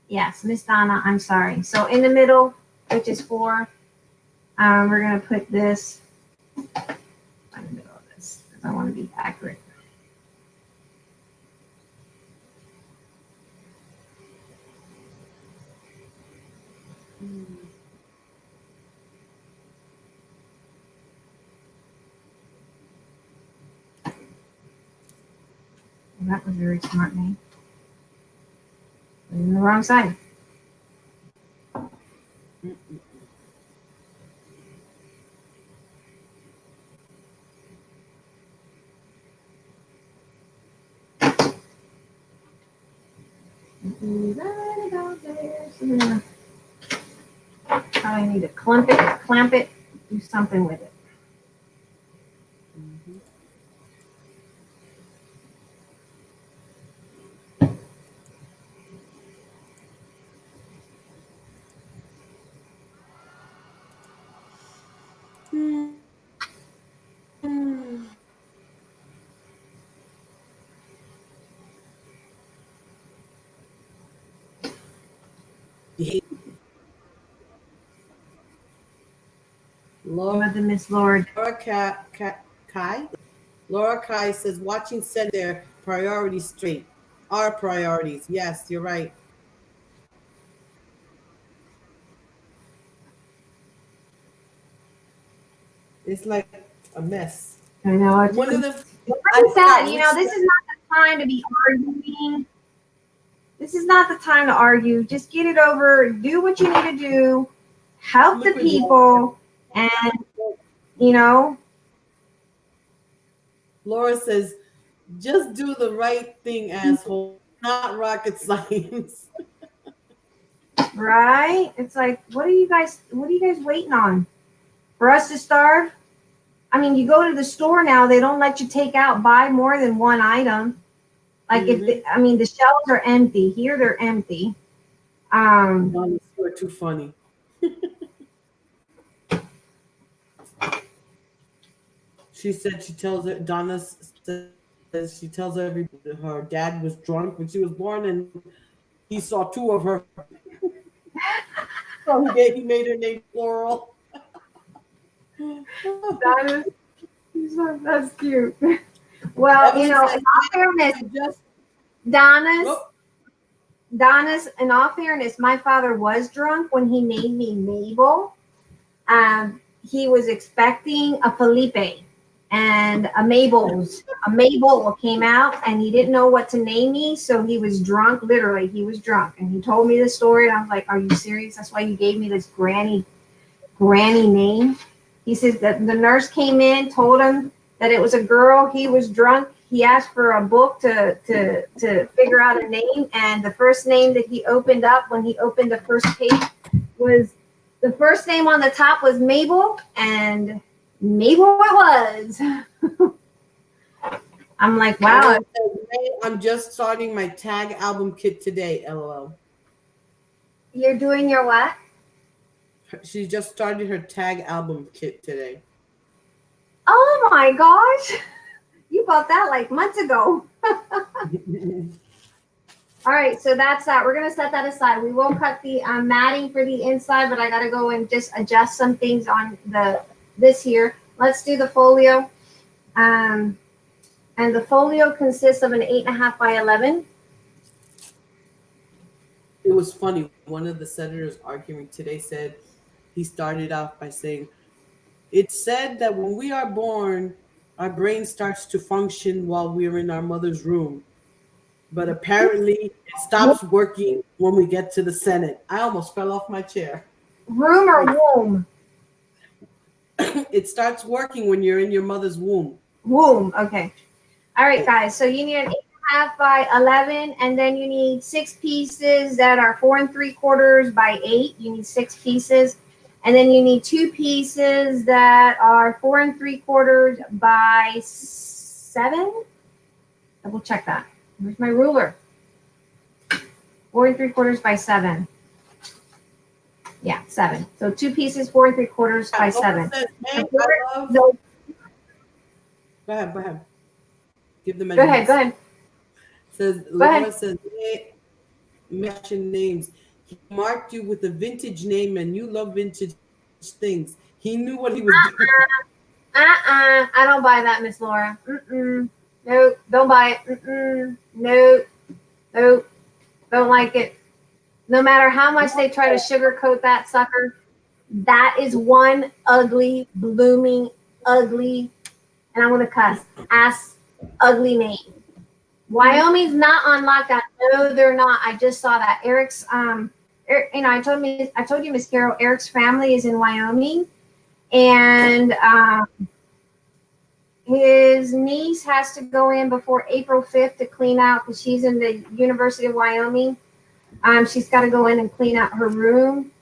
Yes, Miss Donna. I'm sorry. So in the middle, which is 4, we're gonna put this in the middle of this because I want to be accurate. Well, that was a very smart name. On the wrong side. Right about there. So we're gonna probably need to clamp it, do something with it. Laura Mother Miss Lord. Kai? Laura Kai says watching set their priorities straight. Our priorities. Yes, you're right. It's like a mess. I know. One of the What is that? You know, this is not the time to be arguing. This is not the time to argue. Just get it over. Do what you need to do. Help the people. And, you know. Laura says, just do the right thing, asshole. Not rocket science. Right? It's like, what are you guys waiting on? For us to starve? I mean, you go to the store now, they don't let you buy more than one item. Like the shelves are empty. Here they're empty. You are too funny. She said Donna says she tells everybody her dad was drunk when she was born and he saw 2 of her. So he made her name plural. That's cute. Well, Evelyn in all says, fairness, Donna's, in all fairness, my father was drunk when he named me Mabel. He was expecting a Felipe and a Mabel came out and he didn't know what to name me. So he was drunk. Literally, he was drunk. And he told me the story. And I was like, are you serious? That's why you gave me this granny name? He says that the nurse came in, told him that it was a girl. He was drunk. He asked for a book to figure out a name. And the first name that he opened up when he opened the first page was the first name on the top was Mabel, and Mabel it was. I'm like, wow. I'm just starting my tag album kit today, LOL. You're doing your what? She just started her tag album kit today. Oh my gosh. You bought that like months ago. All right, so that's that. We're going to set that aside. We will cut the matting for the inside, but I got to go and just adjust some things on this here. Let's do the folio. And the folio consists of an 8.5 by 11. It was funny. One of the senators arguing today he started off by saying, it said that when we are born, our brain starts to function while we're in our mother's room. But apparently, it stops working when we get to the Senate. I almost fell off my chair. Room or Like, womb? it starts working when you're in your mother's womb. Womb. Okay. All right, guys. So you need an 8.5 by 11, and then you need 6 pieces that are 4 3/4 by 8. You need 6 pieces, and then you need 2 pieces that are 4 3/4 by 7. Double check that. Where's my ruler? 4 3/4 by 7. Yeah, 7. So 2 pieces, 4 3/4 by 7. Says, hey, I love. No, Go ahead. Go ahead. Give the go ahead. measurements. Go ahead. Says Go Laura ahead. says, hey, matching names. He marked you with a vintage name, and you love vintage things. He knew what he was doing. I don't buy that, Miss Laura. Nope. Don't buy it. Nope. Nope. Don't like it. No matter how much they try to sugarcoat that sucker, that is one ugly, blooming, ugly, and I'm gonna cuss, ass, ugly name. Wyoming's not on lockdown. No, they're not. I just saw that. Eric's Eric, I told you, Miss Carol, Eric's family is in Wyoming, and his niece has to go in before April 5th to clean out because she's in the University of Wyoming. She's got to go in and clean out her room,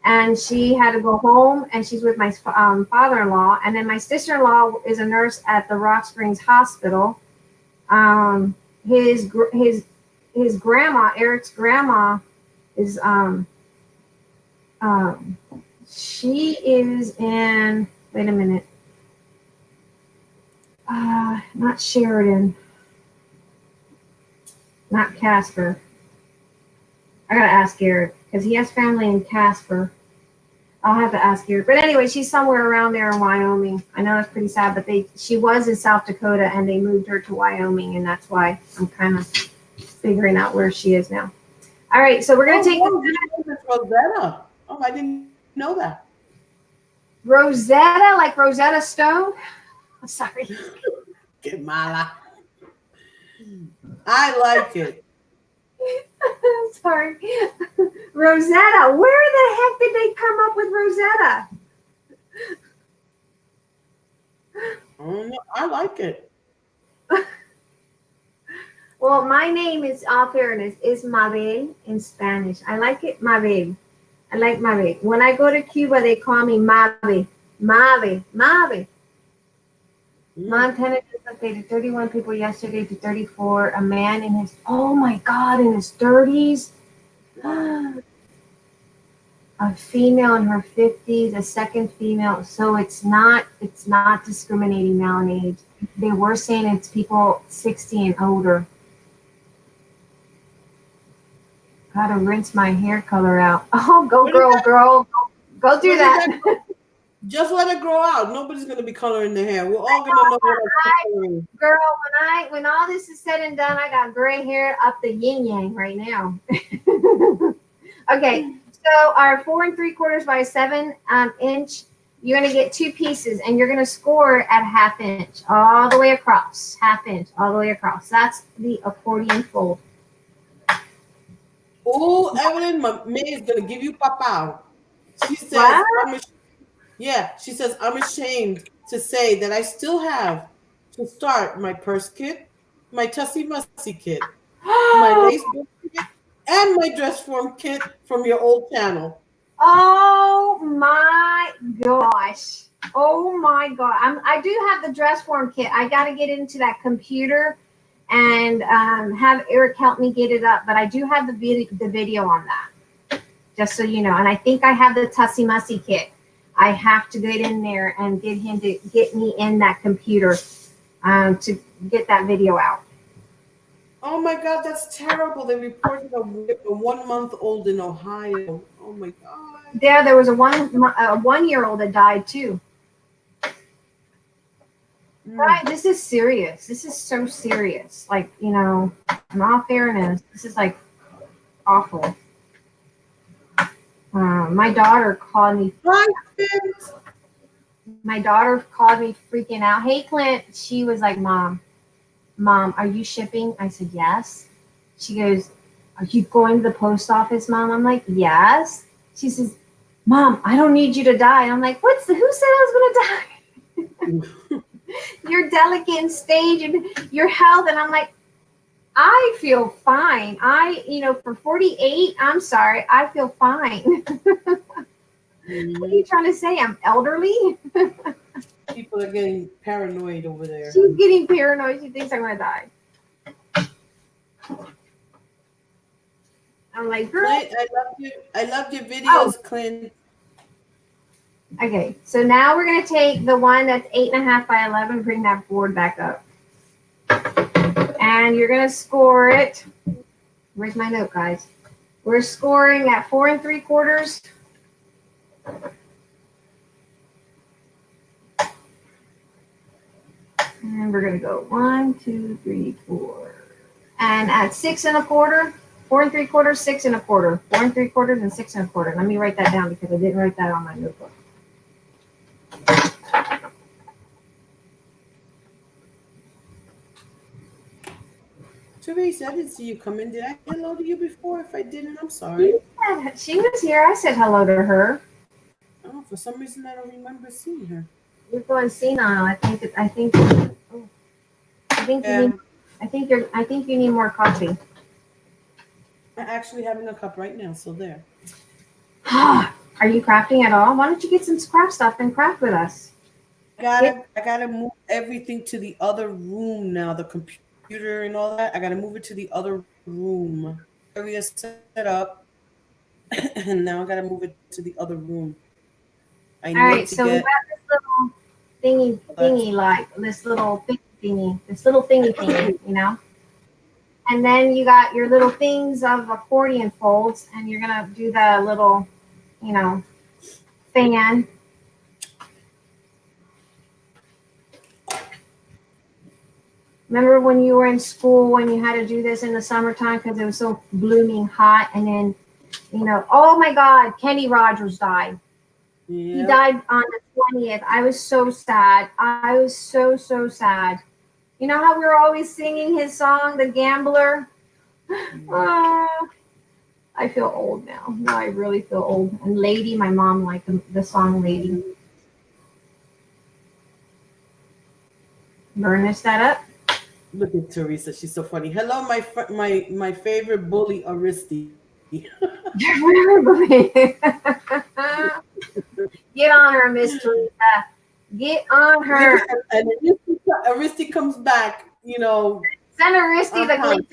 and she had to go home, and she's with my father-in-law, and then my sister-in-law is a nurse at the Rock Springs Hospital. His grandma, Eric's grandma, is she is in. Wait a minute. Not Sheridan. Not Casper. I gotta ask Eric because he has family in Casper. I'll have to ask Eric. But anyway, she's somewhere around there in Wyoming. I know that's pretty sad, but she was in South Dakota and they moved her to Wyoming, and that's why I'm kind of figuring out where she is now. All right, so we're gonna take Rosetta. Oh, I didn't know that. Rosetta, like Rosetta Stone. I'm sorry. Que mala. I like it. Sorry. Rosetta. Where the heck did they come up with Rosetta? I like it. Well, my name is, all fairness, is Mabel in Spanish. I like it, Mabel. I like Mabel. When I go to Cuba, they call me Mabel. Mabel. Mabel. Montana just updated 31 people yesterday to 34. A man in his, oh my God, in his 30s. A female in her 50s, a second female. So it's not discriminating now in age. They were saying it's people 60 and older. Gotta rinse my hair color out. Oh, go girl. Go do that. Just let it grow out. Nobody's gonna be coloring their hair. We're all gonna know what I'm coloring. Girl, when all this is said and done, I got gray hair up the yin yang right now. Okay, so our 4 3/4 by 7 inch, you're gonna get 2 pieces, and you're gonna score at 1/2 inch all the way across. 1/2 inch all the way across. That's the accordion fold. Oh, Evelyn, May is gonna give you papao. She says, she says, I'm ashamed to say that I still have to start my purse kit, my Tussie Mussy kit, my lace book kit, and my dress form kit from your old channel. Oh my gosh. Oh my God. I do have the dress form kit. I got to get into that computer and have Eric help me get it up. But I do have the video on that, just so you know. And I think I have the Tussie Mussy kit. I have to get in there and get him to get me in that computer to get that video out. Oh my God, that's terrible. They reported a 1-month-old in Ohio. Oh my God. Yeah, there was a 1-year-old that died too. Right, this is serious. This is so serious. Like, in all fairness, this is like awful. My daughter called me. Hi, Vince. my daughter called me freaking out. Hey, Clint. She was like, Mom, are you shipping? I said, yes. She goes, are you going to the post office, Mom? I'm like, yes. She says, Mom, I don't need you to die. I'm like, who said I was going to die? You're delicate in stage and your health. And I'm like, I feel fine. For 48, I'm sorry, I feel fine. What are you trying to say? I'm elderly? People are getting paranoid over there. She's getting paranoid. She thinks I'm going to die. I'm like, girl. Clint, I loved your videos, Clint. Okay, so now we're going to take the one that's 8.5 by 11, bring that board back up. And you're going to score it. Where's my note, guys? We're scoring at 4 3/4. And we're going to go 1, 2, 3, 4. And at 6 1/4, 4 3/4, 6 1/4, 4 3/4, and 6 1/4. Let me write that down because I didn't write that on my notebook. Teresa, I didn't see you come in. Did I hello to you before? If I didn't, I'm sorry. She was here. I said hello to her. Oh, for some reason I don't remember seeing her. You're going senile. I think you need more coffee. I'm actually having a cup right now, so there. Are you crafting at all? Why don't you get some craft stuff and craft with us? I gotta move everything to the other room now. The computer and all that. I gotta move it to the other room. Area set up, and now I gotta move it to the other room. All right, so we got this little thingy, like this little thingy, you know. And then you got your little things of accordion folds, and you're gonna do the little, fan. Remember when you were in school and you had to do this in the summertime because it was so blooming hot, and then, oh my God, Kenny Rogers died. Yep. He died on the 20th. I was so sad. I was so, so sad. You know how we were always singing his song, The Gambler? I feel old now. No, I really feel old. And Lady, my mom liked the song Lady. Burnish that up. Look at Teresa. She's so funny. Hello, my favorite bully, Aristi. Get on her, Miss Teresa. Get on her. And Aristi comes back, Send Aristi the link.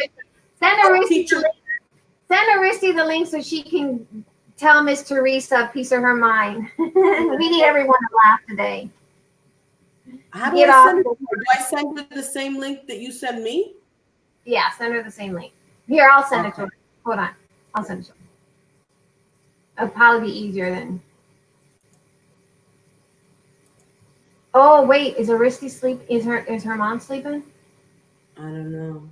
Send Aristi the link so she can tell Miss Teresa a piece of her mind. We need everyone to laugh today. How do I send her the same link that you send me? Yeah, send her the same link. Here, I'll send it to her. Hold on. I'll send it to her. It'll probably be easier than. Oh, wait. Is Aristi sleep? Is her mom sleeping? I don't know.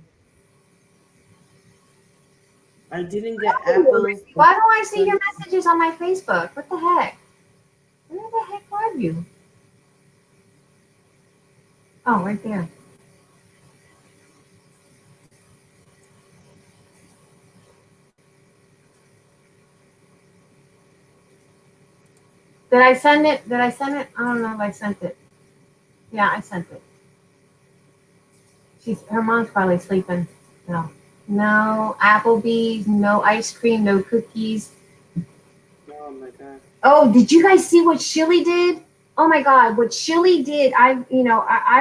I didn't get apples. Why don't I see your messages on my Facebook? What the heck? Where the heck are you? Oh, right there. Did I send it? I don't know if I sent it. Yeah, I sent it. Her mom's probably sleeping. No Applebee's, no ice cream, no cookies. Oh my God. Oh, did you guys see what Shilly did? Oh my God, what Shilly did! I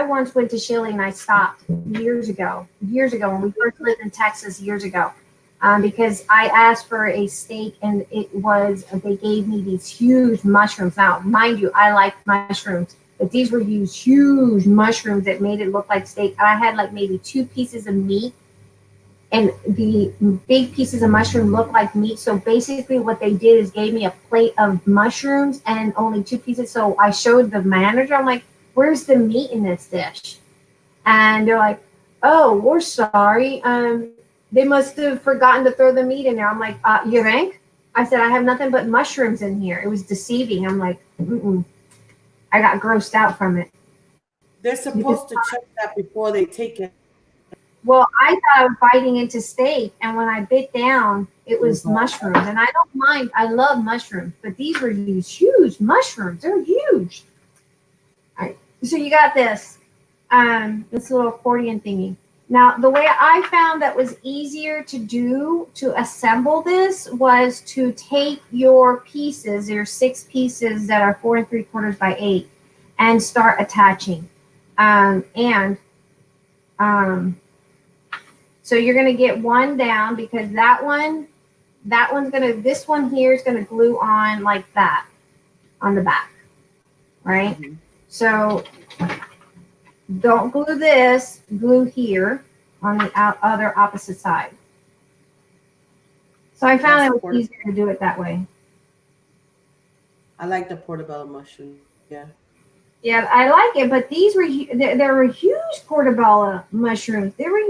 once went to Shilly and I stopped years ago when we first lived in Texas years ago, because I asked for a steak and they gave me these huge mushrooms. Now, mind you, I like mushrooms, but these were huge mushrooms that made it look like steak. I had like maybe 2 pieces of meat, and the big pieces of mushroom look like meat. So basically what they did is gave me a plate of mushrooms and only 2 pieces. So I showed the manager, I'm like, where's the meat in this dish? And they're like, oh, we're sorry. They must have forgotten to throw the meat in there. I'm like, you think? I said, I have nothing but mushrooms in here. It was deceiving. I'm like, I got grossed out from it. They're supposed to check that before they take it. Well, I thought I was biting into steak, and when I bit down, it was mushrooms. And I don't mind. I love mushrooms, but these were these huge mushrooms. They're huge. All right. So you got this little accordion thingy. Now, the way I found that was easier to do to assemble this was to take your pieces, your 6 pieces that are 4 3/4 by 8, and start attaching. So you're going to get one down because this one here is going to glue on like that on the back, right? Mm-hmm. So don't glue this, glue here on the other opposite side. So I found it was easier to do it that way. I like the portobello mushroom. Yeah. Yeah, I like it, but these were there were huge portobello mushrooms. They were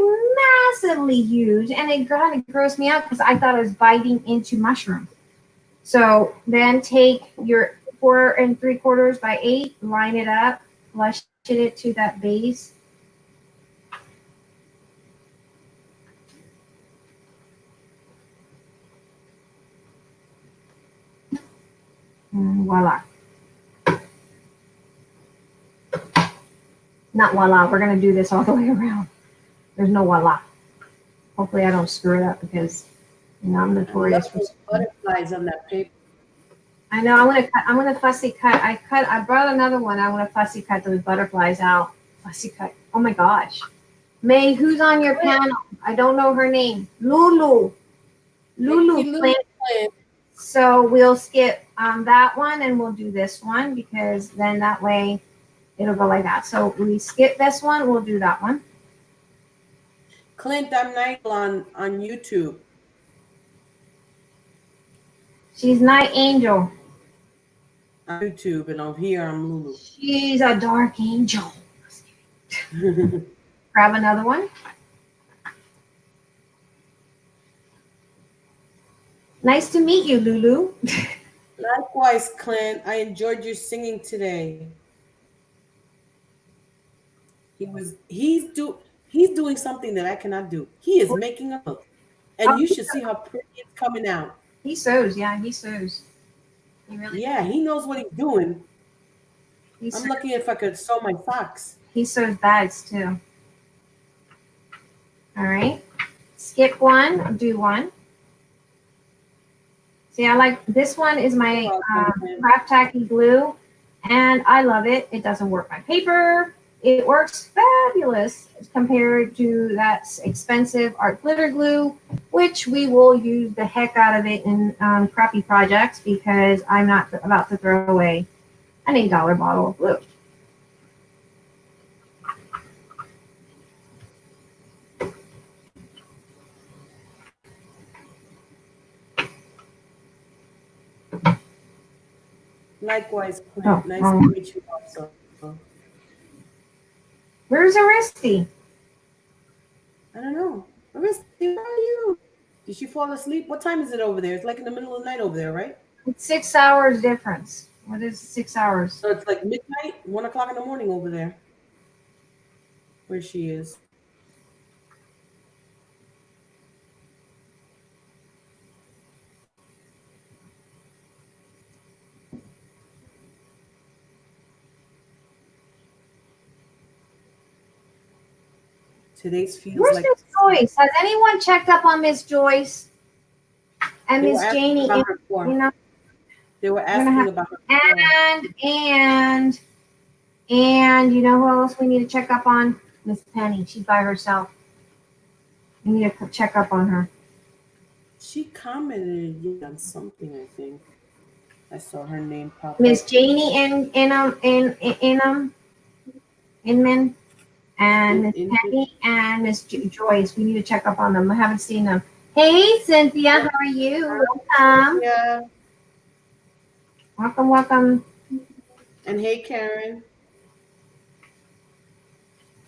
massively huge, and it kind of grossed me out because I thought I was biting into mushrooms. So then take your 4 3/4 by 8, line it up, flush it to that base. And voila. Not voila, we're going to do this all the way around. There's no voila. Hopefully I don't screw it up because I'm notorious for butterflies on that paper. I know. I'm gonna fussy cut. I brought another one. I want to fussy cut those butterflies out. Fussy cut. Oh my gosh. May, who's on your panel? I don't know her name. Lulu. Lulu. So we'll skip that one and we'll do this one because then that way it'll go like that. So we skip this one. We'll do that one. Clint, I'm Nigel on YouTube. She's Night Angel. On YouTube, and over here I'm Lulu. She's a dark angel. Grab another one. Nice to meet you, Lulu. Likewise, Clint. I enjoyed your singing today. He's doing something that I cannot do. He is making a book. And you should see how pretty it's coming out. He sews, he sews. He knows what he's doing. I'm lucky if I could sew my socks. He sews bags too. All right. Skip one, do one. See, I like this one is my craft tacky glue, and I love it. It doesn't work my paper. It works fabulous compared to that expensive art glitter glue, which we will use the heck out of it in crappy projects because I'm not about to throw away an $8 bottle of glue. Likewise, Clint. Nice to meet you also. Where's Aristi? I don't know. Aristi, where are you? Did she fall asleep? What time is it over there? It's like in the middle of the night over there, right? It's 6 hours difference. What is 6 hours? So it's like midnight, 1 o'clock in the morning over there. Where she is. Today's feels Where's like Miss Joyce? Has anyone checked up on Miss Joyce and Miss Janie? They were asking about her. And you know who else we need to check up on? Miss Penny. She's by herself. We need to check up on her. She commented on something, I think. I saw her name pop up. Miss Janie Inman and Miss Penny and Miss Joyce. We need to check up on them. I haven't seen them. Hey, Cynthia, how are you? Welcome. Yeah. Welcome. And hey, Karen.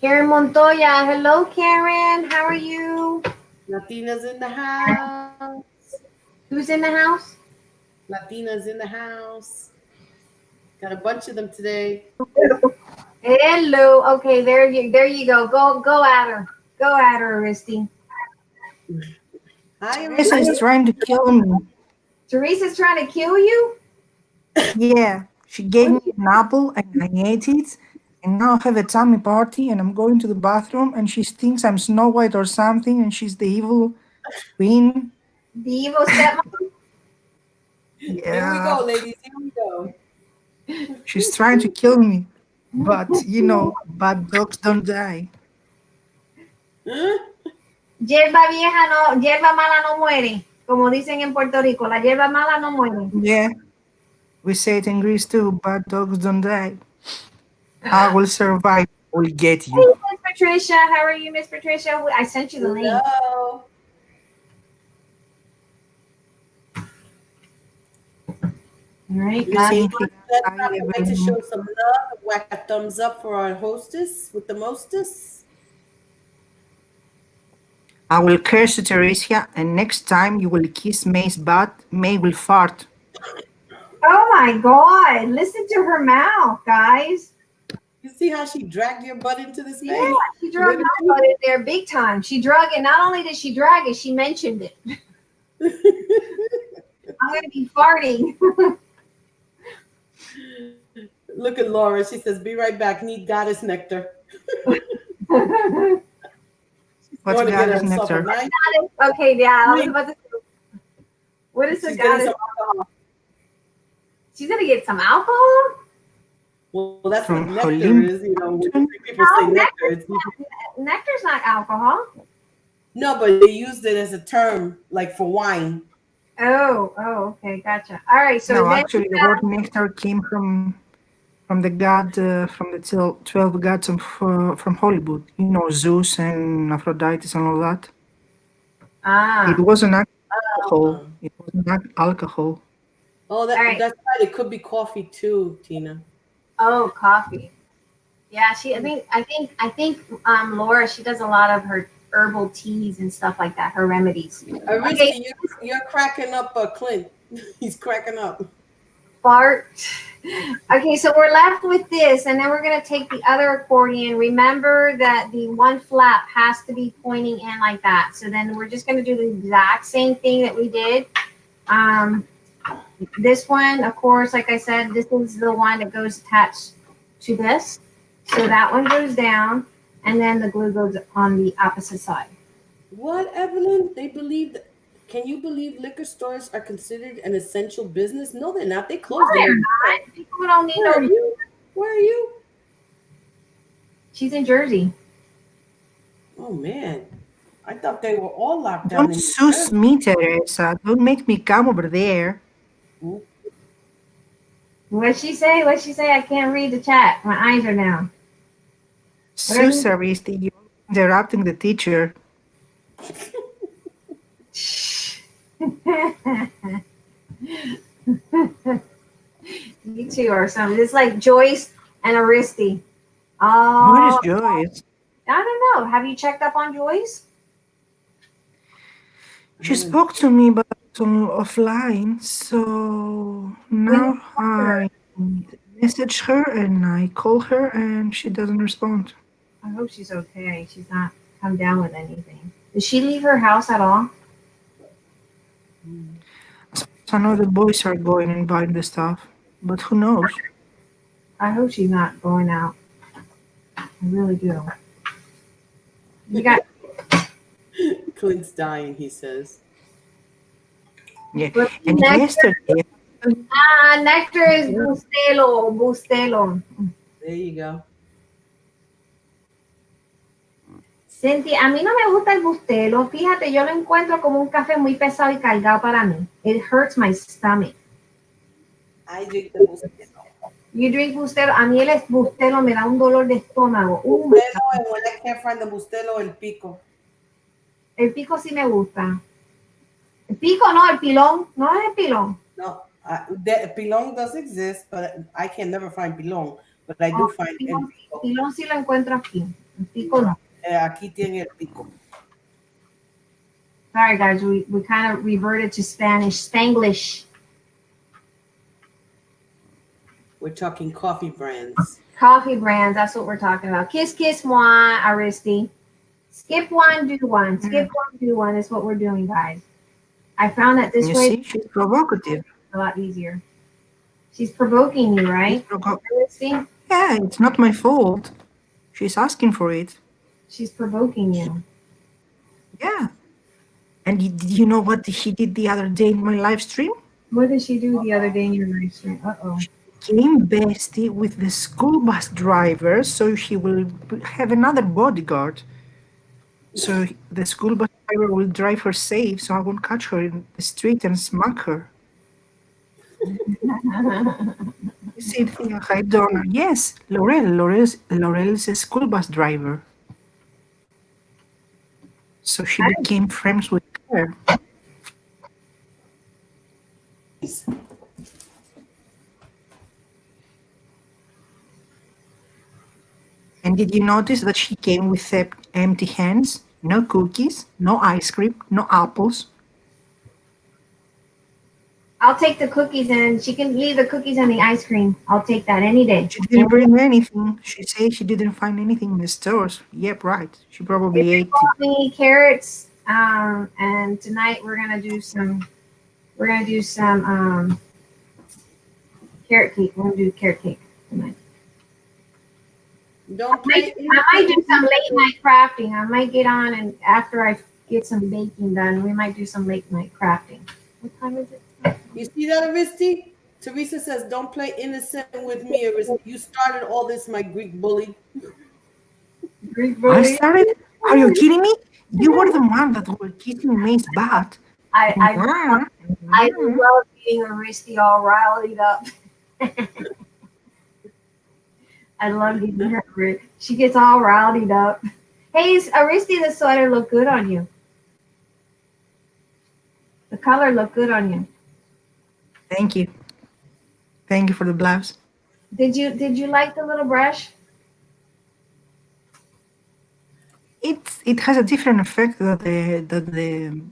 Karen Montoya. Hello, Karen. How are you? Latina's in the house. Who's in the house? Latina's in the house. Got a bunch of them today. Hello. Okay, there you go. Go at her. Go at her, Aristi. Hi, Teresa is Arista. trying to kill me. Teresa's trying to kill you? Yeah, she gave me an apple and I ate it. And now I have a tummy party and I'm going to the bathroom and she thinks I'm Snow White or something and she's the evil queen. The evil stepmom? Here we Yeah, go, ladies. Here we go. she's trying to kill me. But, bad dogs don't die. Huh? Hierba mala no muere. Como dicen en Puerto Rico, la hierba mala no muere. Yeah, we say it in Greece too, bad dogs don't die. I will survive. I will get Hey, you. Miss Patricia. How are you, Miss Patricia? I sent you the link. Hello. All right, You guys. think Let's I not forget to even show some love. Whack a thumbs up for our hostess with the mostess. I will curse you, Teresia, and next time you will kiss May's butt, May will fart. Oh my God. Listen to her mouth, guys. You see how she dragged your butt into this Yeah, space? she drug my butt in there big time. She drug it. Not only did she drag it, she mentioned it. I'm going to be farting. Look at Laura. She says, "Be right back. Need goddess nectar." What's Going to get goddess herself a nectar? nice. Okay, yeah. I was about to. What is the She's getting goddess? some alcohol. She's going to get some alcohol? Well, that's From what nectar Holim is. When Mountain? people say No, nectar, it's Nectar's not alcohol. no, but they used it as a term like for wine. Oh, okay, gotcha. All right, so No, then actually, the word nectar came from the god from the 12 gods from Hollywood. Zeus and Aphrodite and all that. It wasn't alcohol. Um, It was not alcohol. Oh, All right. that's right. It could be coffee too, Tina. Oh, coffee. Yeah, I think Laura, she does a lot of her herbal teas and stuff like that, her remedies. Arista, Okay. you're cracking up, Clint. He's cracking up. Fart. Okay, so we're left with this, and then we're going to take the other accordion. Remember that the one flap has to be pointing in like that. So then we're just going to do the exact same thing that we did. This one, of course, like I said, this is the one that goes attached to this. So that one goes down, and then the glue goes on the opposite side. What, Evelyn? They believe that. Can you believe liquor stores are considered an essential business? No, they're not. They close No, they're them. not. People don't need Where are no. you? Where are you? She's in Jersey. Oh man, I thought they were all locked down Don't in sus me, Teresa. Don't make me come over there. What'd she say? I can't read the chat. My eyes are down. Sus, Aristi, you're interrupting the teacher. You two or something. It's like Joyce and Aristi. Where is Oh, Joyce? I don't know. Have you checked up on Joyce? She spoke to me, but offline. So now I message her and I call her and she doesn't respond. I hope she's okay. She's not come down with anything. Did she leave her house at all? I know the boys are going and buying the stuff, but who knows? I hope she's not going out. I really do. You got Clint's dying, he says. Yeah. And yesterday, nectar is bustelo. There you go. Cindy, a mí no me gusta el bustelo. Fíjate, yo lo encuentro como un café muy pesado y cargado para mí. It hurts my stomach. I drink the bustelo. You drink bustelo. A mí el bustelo me da un dolor de estómago. Bustelo, and when I can't find the bustelo, el pico. El pico sí me gusta. El pico no, el pilón. No es el pilón. No, pilón does exist, but I can never find pilón. But I do find el pico. Pilón sí lo encuentro aquí. El pico no. Aquí tiene el pico. Sorry, guys. We kind of reverted to Spanish. Spanglish. We're talking coffee brands. Coffee brands, that's what we're talking about. Kiss, kiss, moi, Aristi. Skip one, do one. Skip one, do one is what we're doing, guys. I found that this You way see, she's provocative. a lot easier. She's provoking you, right? Aristi? Yeah, it's not my fault. She's asking for it. She's provoking you. Yeah. And did you know what she did the other day in my live stream? What did she do the other day in your live stream? Uh-oh. Came bestie with the school bus driver, so she will have another bodyguard. So the school bus driver will drive her safe, so I won't catch her in the street and smack her. You see, hi Donna. Yes, Laurel's a school bus driver. So she became friends with her. And did you notice that she came with empty hands? No cookies, no ice cream, no apples. I'll take the cookies and she can leave the cookies and the ice cream. I'll take that any day. She didn't bring anything. She said she didn't find anything in the stores. Yep, right. She probably ate it. Me carrots. And tonight we're gonna do some. Carrot cake. We're gonna do carrot cake tonight. I might do some late night crafting. I might get on and after I get some baking done, we might do some late night crafting. What time is it? You see that, Aristi? Teresa says, "Don't play innocent with me, Aristi. You started all this, my Greek bully." Greek bully? I started? Are you kidding me? You were the one that were kissing May's butt. I love getting Aristi all riled up. I love getting her. She gets all rowdied up. Hey, Aristi, the sweater look good on you. The color looked good on you. Thank you. Thank you for the blouse. Did you like the little brush? It has a different effect than the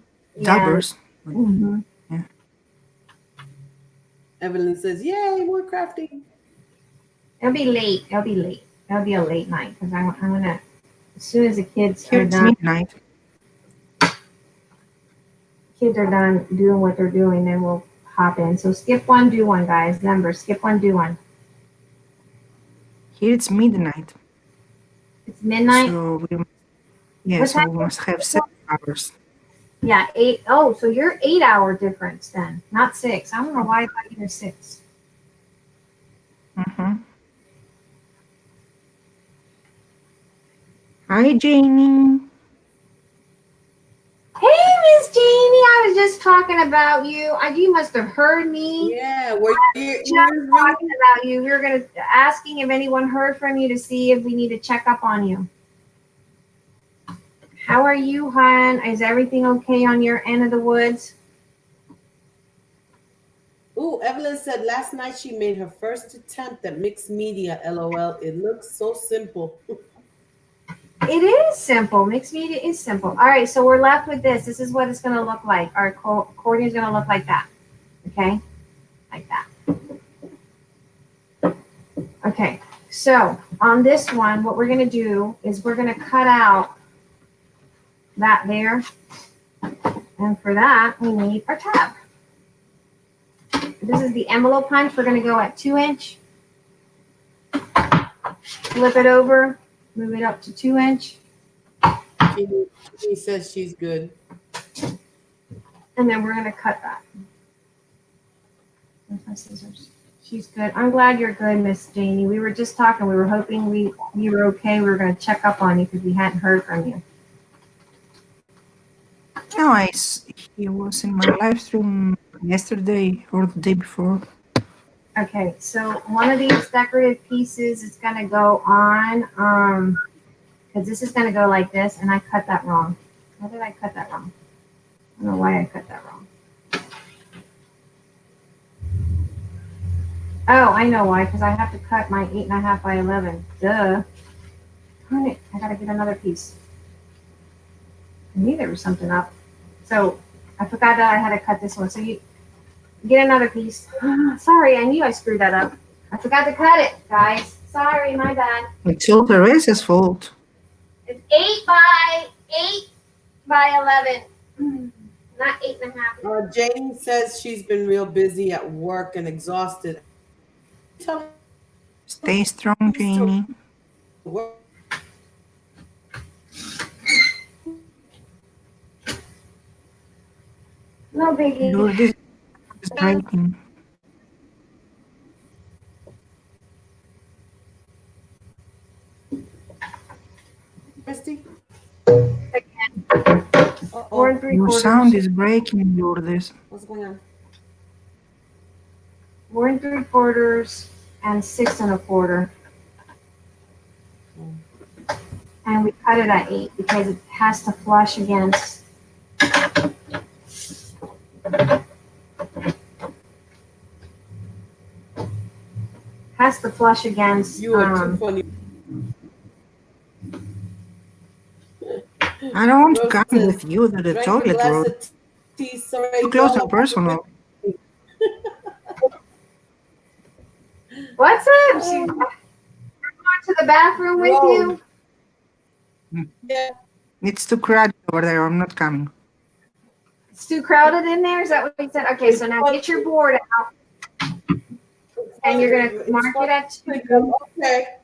dabbers. Mm-hmm. Yeah. Evelyn says, "Yay, more crafting." It'll be late. It'll be a late night because I'm gonna as soon as the kids Here are it's done. midnight. Kids are done doing what they're doing, then we'll hop in. So skip one, do one, guys. Remember, skip one, do one. Here it's midnight. It's midnight. So we must have 7 hours. Yeah, 8. Oh, so you're 8-hour difference then, not 6. I don't know why I thought you were 6. Mm-hmm. Hi, Janie. Hey, Miss Janie, I was just talking about you. You must have heard me. Yeah, Just talking about you. We were asking if anyone heard from you to see if we need to check up on you. How are you, hon? Is everything okay on your end of the woods? Ooh, Evelyn said last night she made her first attempt at mixed media. LOL. It looks so simple. It is simple. Mixed media is simple. All right, so we're left with this. This is what it's going to look like. Our accordion is going to look like that. Okay? Like that. Okay, so on this one, what we're going to do is we're going to cut out that there. And for that, we need our tab. This is the envelope punch. We're going to go at 2-inch. Flip it over. Move it up to 2-inch. She says she's good. And then we're going to cut that. Where's my scissors? She's good. I'm glad you're good, Miss Janie. We were just talking. We were hoping you were okay. We were going to check up on you because we hadn't heard from you. No, he was in my live stream yesterday or the day before. Okay, so one of these decorative pieces is going to go on, because this is going to go like this, and I cut that wrong. Why did I cut that wrong? I don't know why I cut that wrong. Oh, I know why, because I have to cut my 8.5 by 11. Duh. Darn it, I got to get another piece. I knew there was something up. So I forgot that I had to cut this one. So you get another piece. Sorry, I knew I screwed that up. I forgot to cut it, guys. Sorry, my bad. It's all Teresa's fault. It's 8 by 11. Not 8.5. Jane says she's been real busy at work and exhausted. Tell her Stay strong, she's still Janie. work. No biggie. Lourdes is breaking. Christy? Again. 4 Uh-oh. 3 Your quarters. sound is breaking, Lourdes. What's going on? 4 3/4 and 6 1/4. And we cut it at 8 because it has to flush against. Has to flush against. You are too funny. I don't want to Rose come says, with you to the drank a toilet, glass Rose. of tea, sorry, Too close y'all. and personal. What's up? She's going to the bathroom with you? Yeah. It's too crowded over there. I'm not coming. It's too crowded in there? Is that what he said? Okay, so now get your board out. And you're going to mark it at 2. Okay.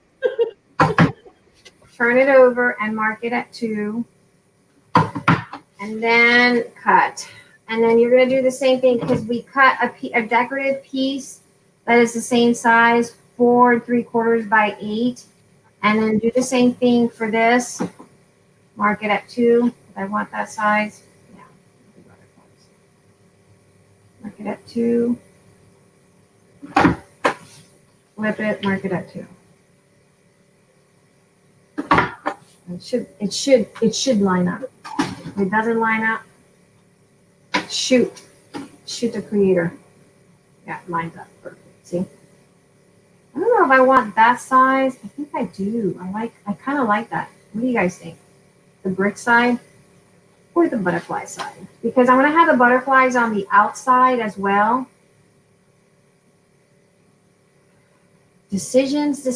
Turn it over and mark it at 2. And then cut. And then you're going to do the same thing because we cut a decorative piece that is the same size, 4 3/4 by 8. And then do the same thing for this. Mark it at 2. I want that size. Yeah. Mark it at 2. Flip it, mark it at 2. It should line up. If it doesn't line up, shoot the creator. Yeah, it lines up perfect. See? I don't know if I want that size. I think I do. I kind of like that. What do you guys think? The brick side or the butterfly side? Because I'm going to have the butterflies on the outside as well. Decisions.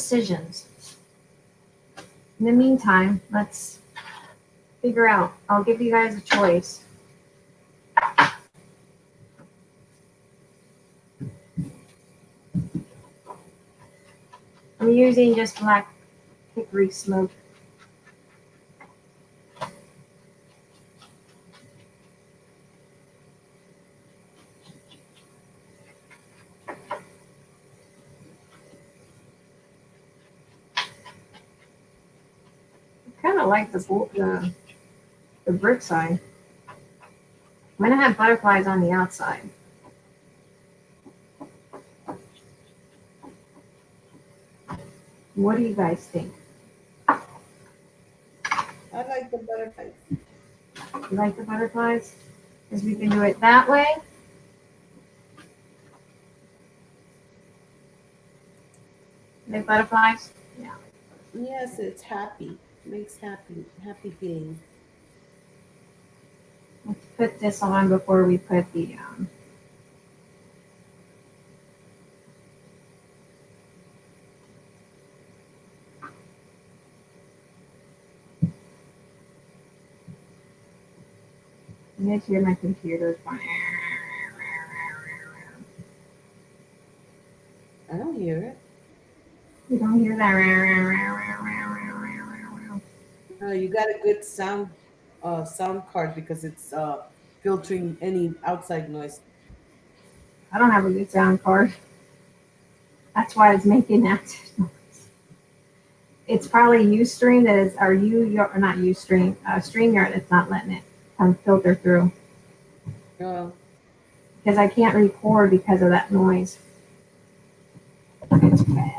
In the meantime, let's figure out. I'll give you guys a choice. I'm using just black hickory smoke. I kind of like the brick side. I'm going to have butterflies on the outside. What do you guys think? I like the butterflies. You like the butterflies? Because we can do it that way. Like butterflies? Yeah. Yes, it's happy. Makes happy feeling. Let's put this on before we put the you guys hear my computer going. I don't hear it. You don't hear that? You got a good sound card because it's filtering any outside noise. I don't have a good sound card. That's why it's making that noise. It's probably Ustream that is, or not Ustream, StreamYard that's not letting it come filter through. Because I can't record because of that noise. It's bad.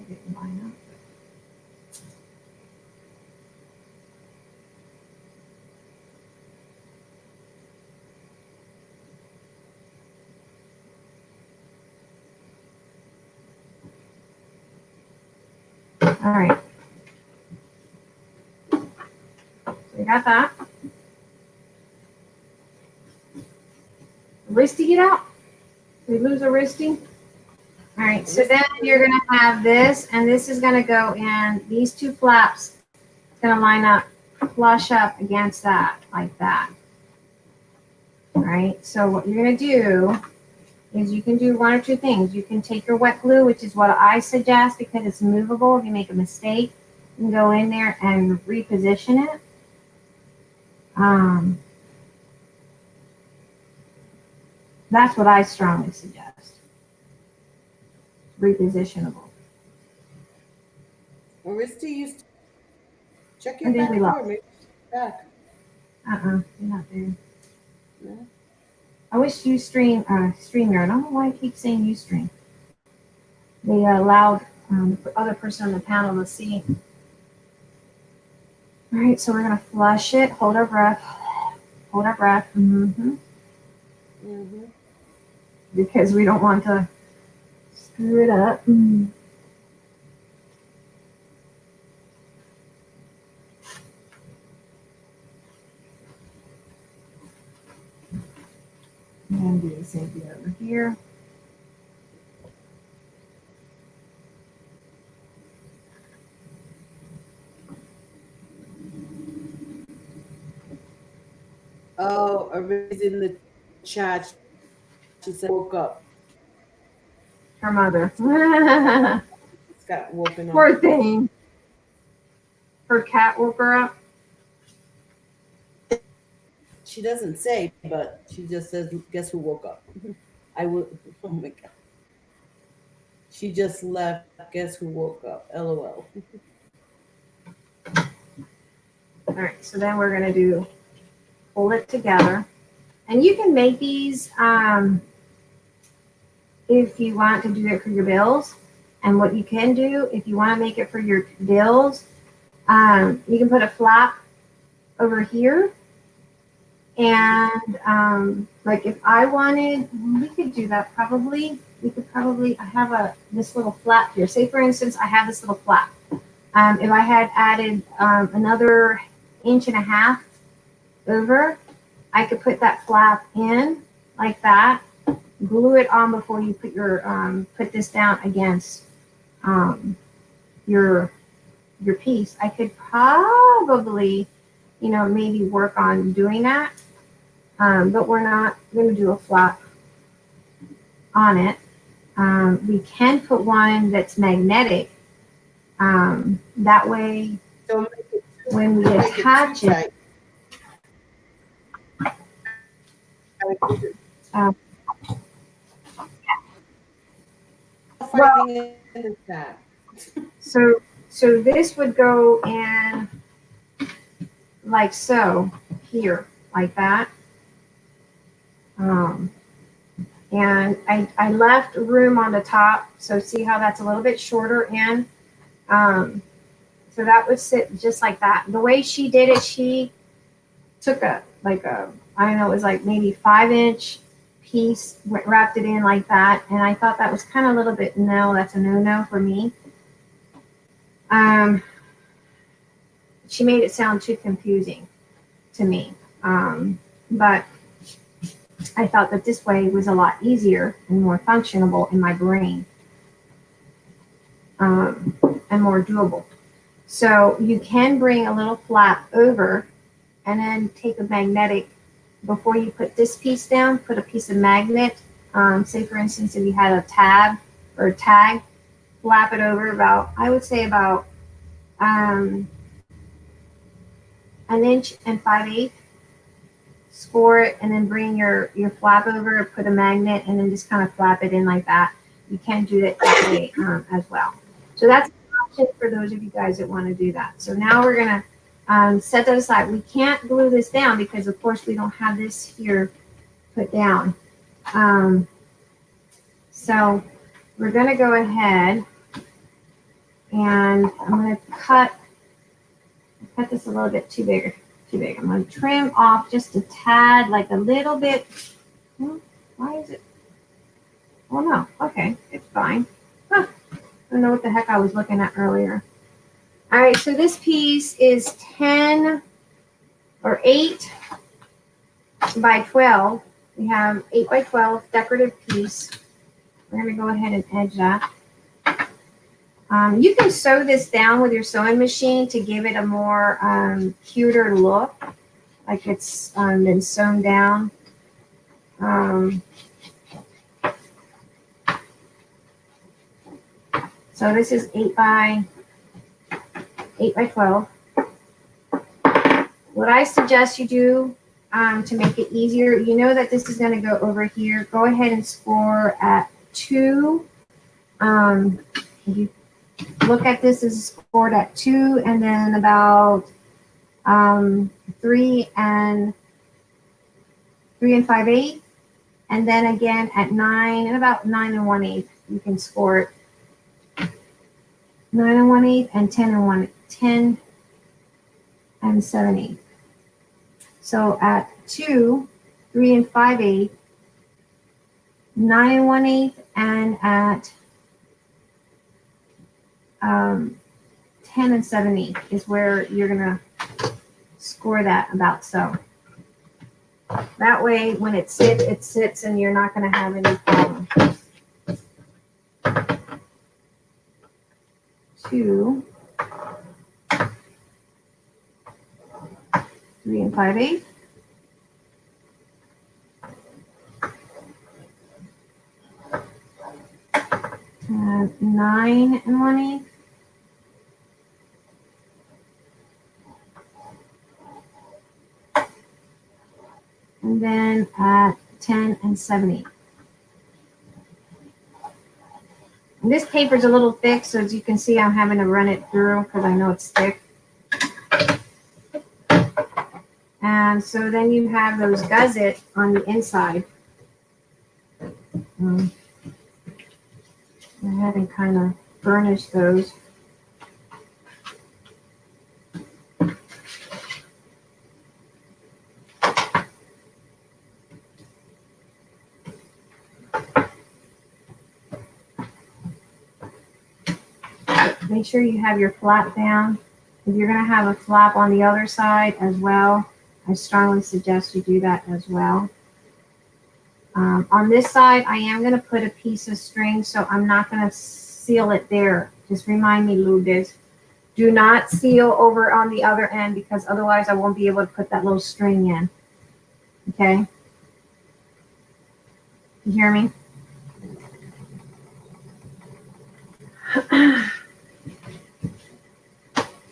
it didn't line up. All right. So we got that. Wristy get out? Did we lose a wristy? All right, so then you're gonna have this, and this is gonna go in, these two flaps, it's gonna line up, flush up against that, like that. All right, so what you're gonna do is you can do one or two things. You can take your wet glue, which is what I suggest because it's movable. If you make a mistake, you can go in there and reposition it. That's what I strongly suggest. Repositionable. Maristy used to check I your think back we door. lost. Maybe she's back. You're not there. No? I wish StreamYard. I don't know why I keep saying Ustream. They allowed the other person on the panel to see. All right, so we're gonna flush it. Hold our breath. Hold our breath. Because we don't want to screw it up. And do the same thing over here. Oh, Ari's in the chat. She said woke up. Her mother. It's got woken up. Poor thing. Her cat woke her up. She doesn't say, but she just says, guess who woke up? I would, oh my God. She just left. Guess who woke up? LOL. All right, so then we're gonna do, pull it together. And you can make these if you want to do it for your bills. And what you can do, if you want to make it for your bills, you can put a flap over here. And like if I wanted, we could do that probably. We could probably, I have this little flap here. Say for instance, I have this little flap. If I had added another 1.5 inches over, I could put that flap in like that, glue it on before you put your put this down against your piece. I could probably, maybe work on doing that, but we're not going to do a flap on it. We can put one that's magnetic. That way, So when we attach it, finding in the chat. so this would go in like so, here, like that. And I left room on the top, so see how that's a little bit shorter in. So that would sit just like that. The way she did it, she took I don't know, it was like maybe 5-inch piece, wrapped it in like that. And I thought that was kind of a little bit, no, that's a no-no for me. She made it sound too confusing to me. But I thought that this way was a lot easier and more functionable in my brain, and more doable. So you can bring a little flap over and then take a magnetic, before you put this piece down, put a piece of magnet. Say for instance, if you had a tab or a tag, flap it over about, I would say about 1 inch and 5/8. Score it and then bring your flap over, put a magnet, and then just kind of flap it in like that. You can do it that way as well. So that's an option for those of you guys that want to do that. So now we're going to set that aside. We can't glue this down because, of course, we don't have this here put down. So we're going to go ahead And I'm going to cut this a little bit too big. I'm going to trim off just a tad, like a little bit. Why is it? Oh no, okay, it's fine. Huh. I don't know what the heck I was looking at earlier. All right, so this piece is 10 or 8 by 12. We have 8 by 12 decorative piece. We're going to go ahead and edge that. You can sew this down with your sewing machine to give it a more cuter look, like it's been sewn down. So this is 8 by 12. What I suggest you do to make it easier, you know that this is going to go over here. Go ahead and score at 2. If you look at this, is scored at 2, and then about 3 and 5/8, and then again at 9 and about 9 and 1/8. You can score it 9 and 1/8 and 10 and 7/8. So at 2, 3 and 5/8, 9 and 1/8, and at 10 and 7/8 is where you're gonna score that about so. That way, when it sits, and you're not gonna have any problem. 2, 3 and 5/8. And 9 and 1/8. And then at 10 and 7/8. And this paper is a little thick, so as you can see, I'm having to run it through because I know it's thick. And so then you have those gusset on the inside. Go ahead and kind of burnish those. Make sure you have your flap down. If you're going to have a flap on the other side as well, I strongly suggest you do that as well. On this side, I am going to put a piece of string, so I'm not going to seal it there. Just remind me, Lourdes, do not seal over on the other end, because otherwise I won't be able to put that little string in. Okay? You hear me?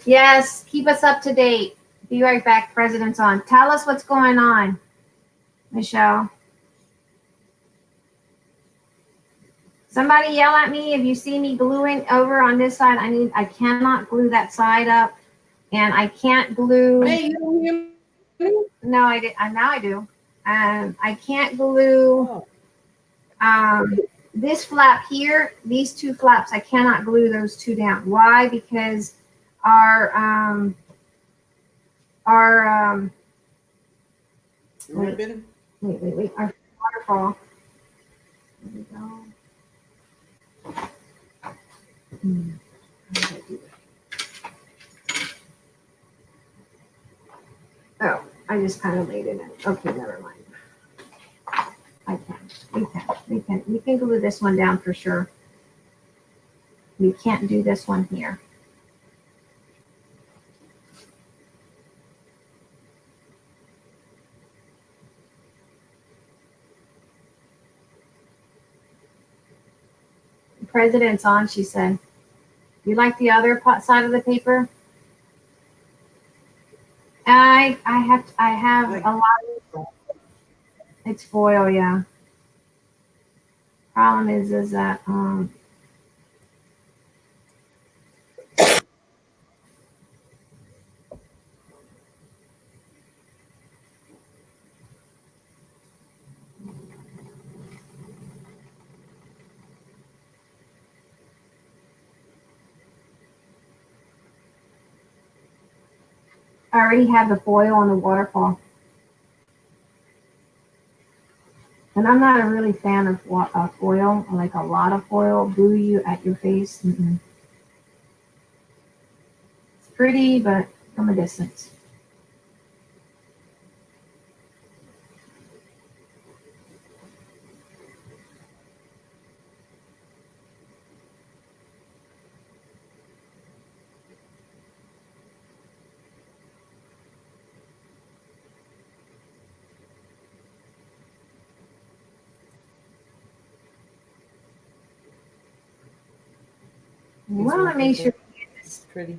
Yes, keep us up to date. Be right back. President's on. Tell us what's going on, Michelle. Somebody yell at me if you see me gluing over on this side. I cannot glue that side up, and I can't glue. Hey, you don't hear me? No, I did. Now I do. I can't glue this flap here. These two flaps, I cannot glue those two down. Why? Because our wait, our waterfall. There we go. Oh, I just kind of laid it in. Okay, never mind. We can glue this one down for sure. We can't do this one here. The president's on, she said. You like the other side of the paper? I have a lot of, it's foil, yeah. Problem is that I already have the foil on the waterfall. And I'm not a really fan of foil, like a lot of foil, glue you at your face. Mm-mm. It's pretty, but from a distance. You want to make sure it's pretty.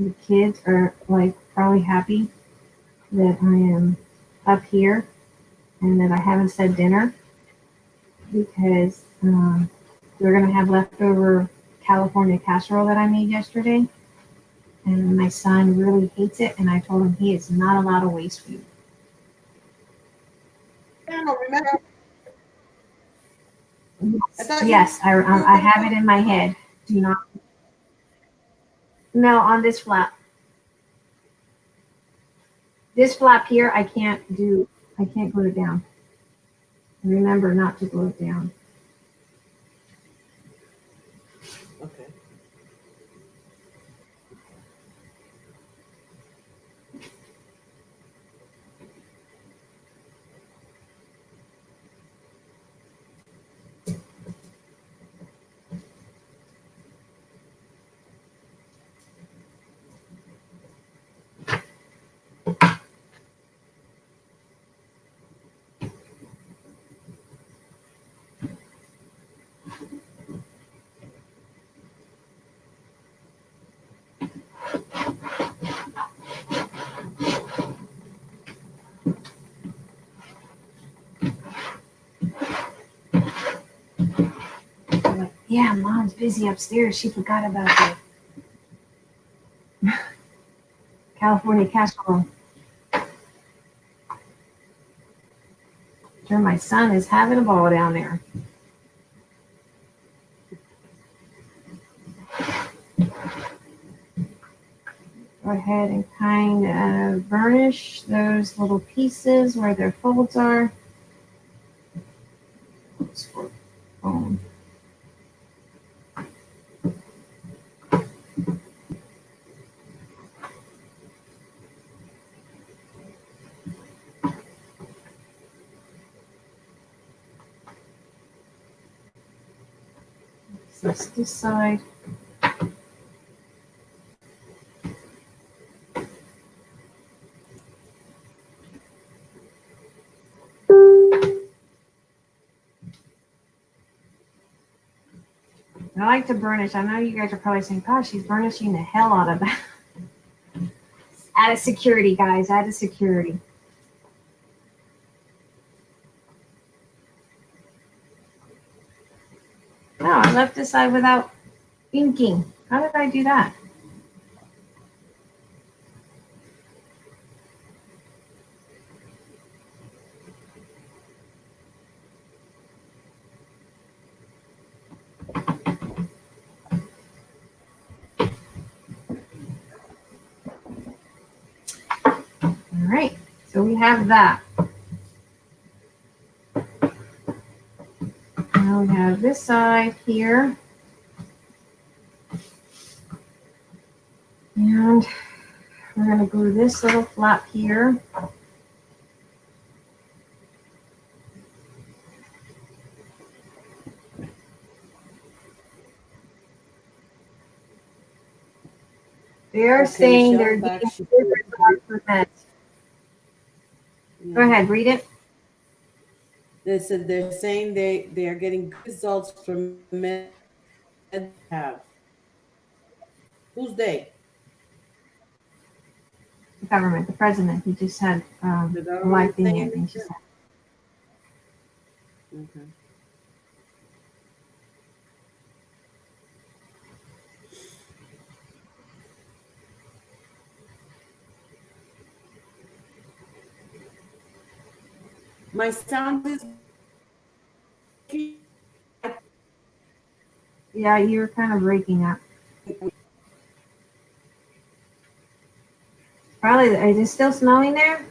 the kids are like probably happy that I am up here and that I haven't said dinner because we're going to have leftover California casserole that I made yesterday. And my son really hates it, and I told him he is not allowed to waste food. I don't remember. Yes, I have it in my head. Do not. No, on this flap. This flap here, I can't glue it down. Remember not to glue it down. Okay. Yeah, Mom's busy upstairs. She forgot about the California casserole. Sure, my son is having a ball down there. Go ahead and kind of burnish those little pieces where their folds are. Oops, for phone. That's this side. I like to burnish. I know you guys are probably saying, gosh, she's burnishing the hell out of that. Out of security, guys, out of security. No, I left this side without inking. How did I do that? All right, so we have that. Now we have this side here. And we're going to glue this little flap here. They're saying they're getting good results with that. Go ahead, read it. They said they're saying they are getting good results from men have. Who's they? The government, the president. He just had a The live government thing. I saying think she said. Okay. My sound is. Yeah, you're kind of breaking up. Probably, is it still snowing there?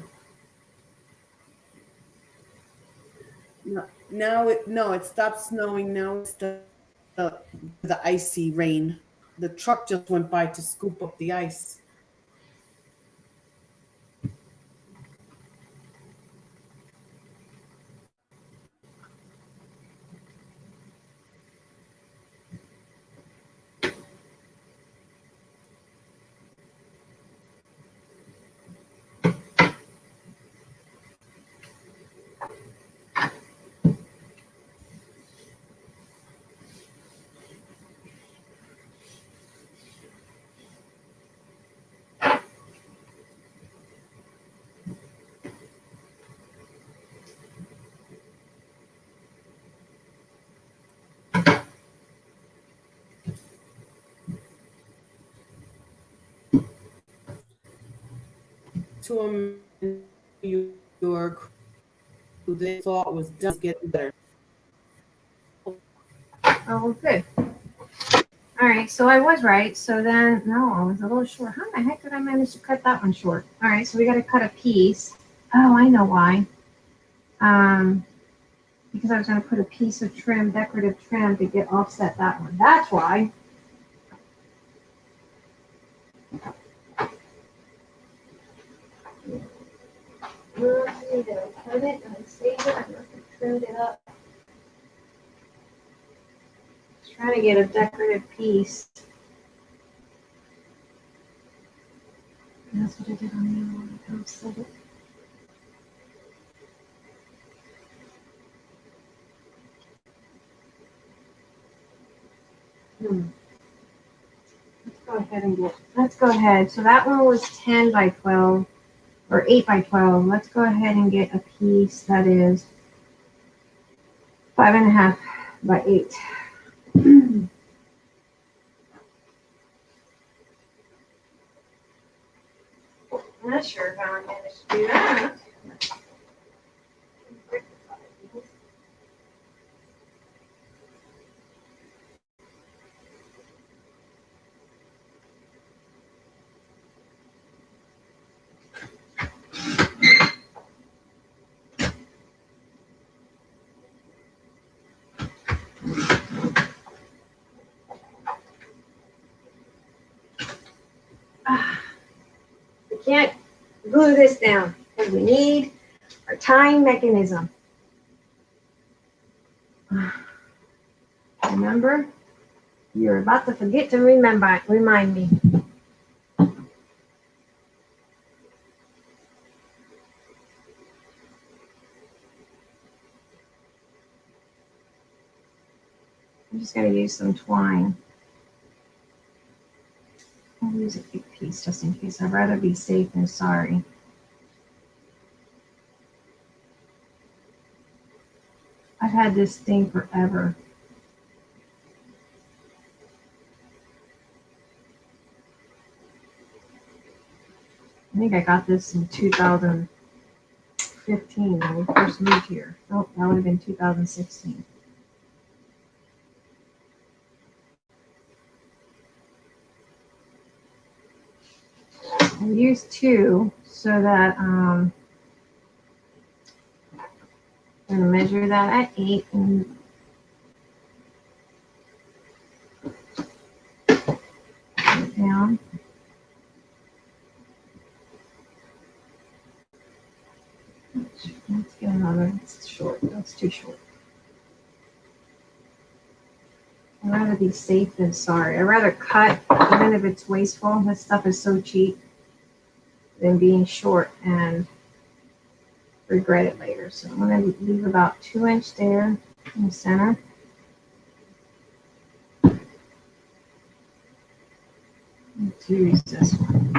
No, it stopped snowing. Now it's the icy rain. The truck just went by to scoop up the ice. To your who they thought was done getting better. Oh, good. All right, so I was right. So then, no, I was a little short. How the heck did I manage to cut that one short? All right, so we got to cut a piece. Oh, I know why. Because I was going to put a piece of trim, decorative trim, to get offset that one. That's why. Did I cut it and I saved it? I must have trimmed it up. Trying to get a decorative piece. And that's what I did on the other one. I offset it. Let's go ahead. So that one was 10 by 12 or 8 by 12. Let's go ahead and get a piece that is 5.5 by 8. I'm not sure how I managed to do that. We can't glue this down because we need our tying mechanism. Remember? You're about to forget to remind me. I'm just going to use some twine. I'll use a big piece just in case. I'd rather be safe than sorry. I've had this thing forever. I think I got this in 2015 when we first moved here. Oh, that would have been 2016. I used 2 so that I'm going to measure that at 8 and put it down. Let's get another. It's short. That's too short. I'd rather be safe than sorry. I'd rather cut, even if it's wasteful. This stuff is so cheap, than being short and regret it later. So I'm going to leave about 2 inch there in the center. Let's use this one.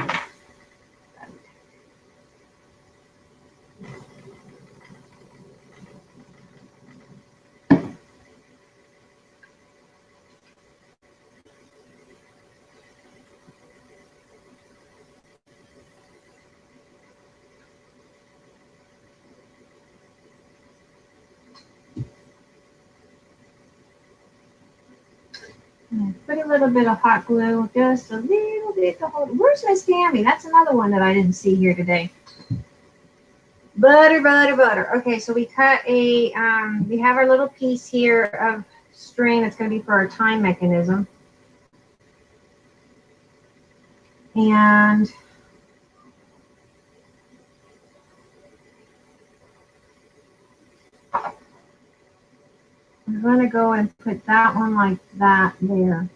put a little bit of hot glue, just a little bit to hold. Where's Miss Tammy? That's another one that I didn't see here today. Butter, butter, butter. Okay, so we cut a, we have our little piece here of string that's going to be for our time mechanism. And I'm going to go and put that one like that there.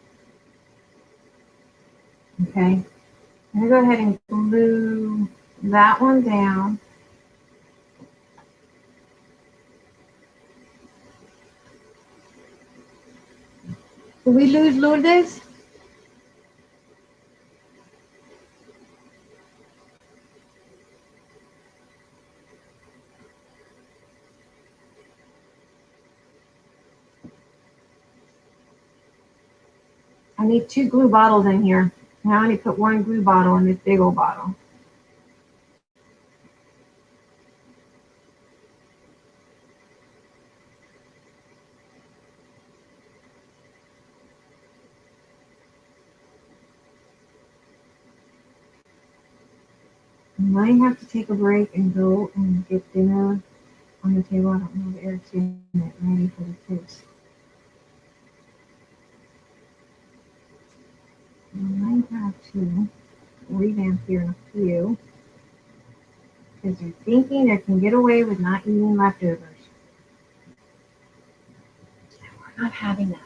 Okay. I'm going to go ahead and glue that one down. Did we lose Lourdes? I need 2 glue bottles in here. Now I need to put 1 glue bottle in this big old bottle. I might have to take a break and go and get dinner on the table. I don't know if Eric's getting it ready for the kids. I might have to revamp here in a few because they're thinking they can get away with not eating leftovers. We're not having that.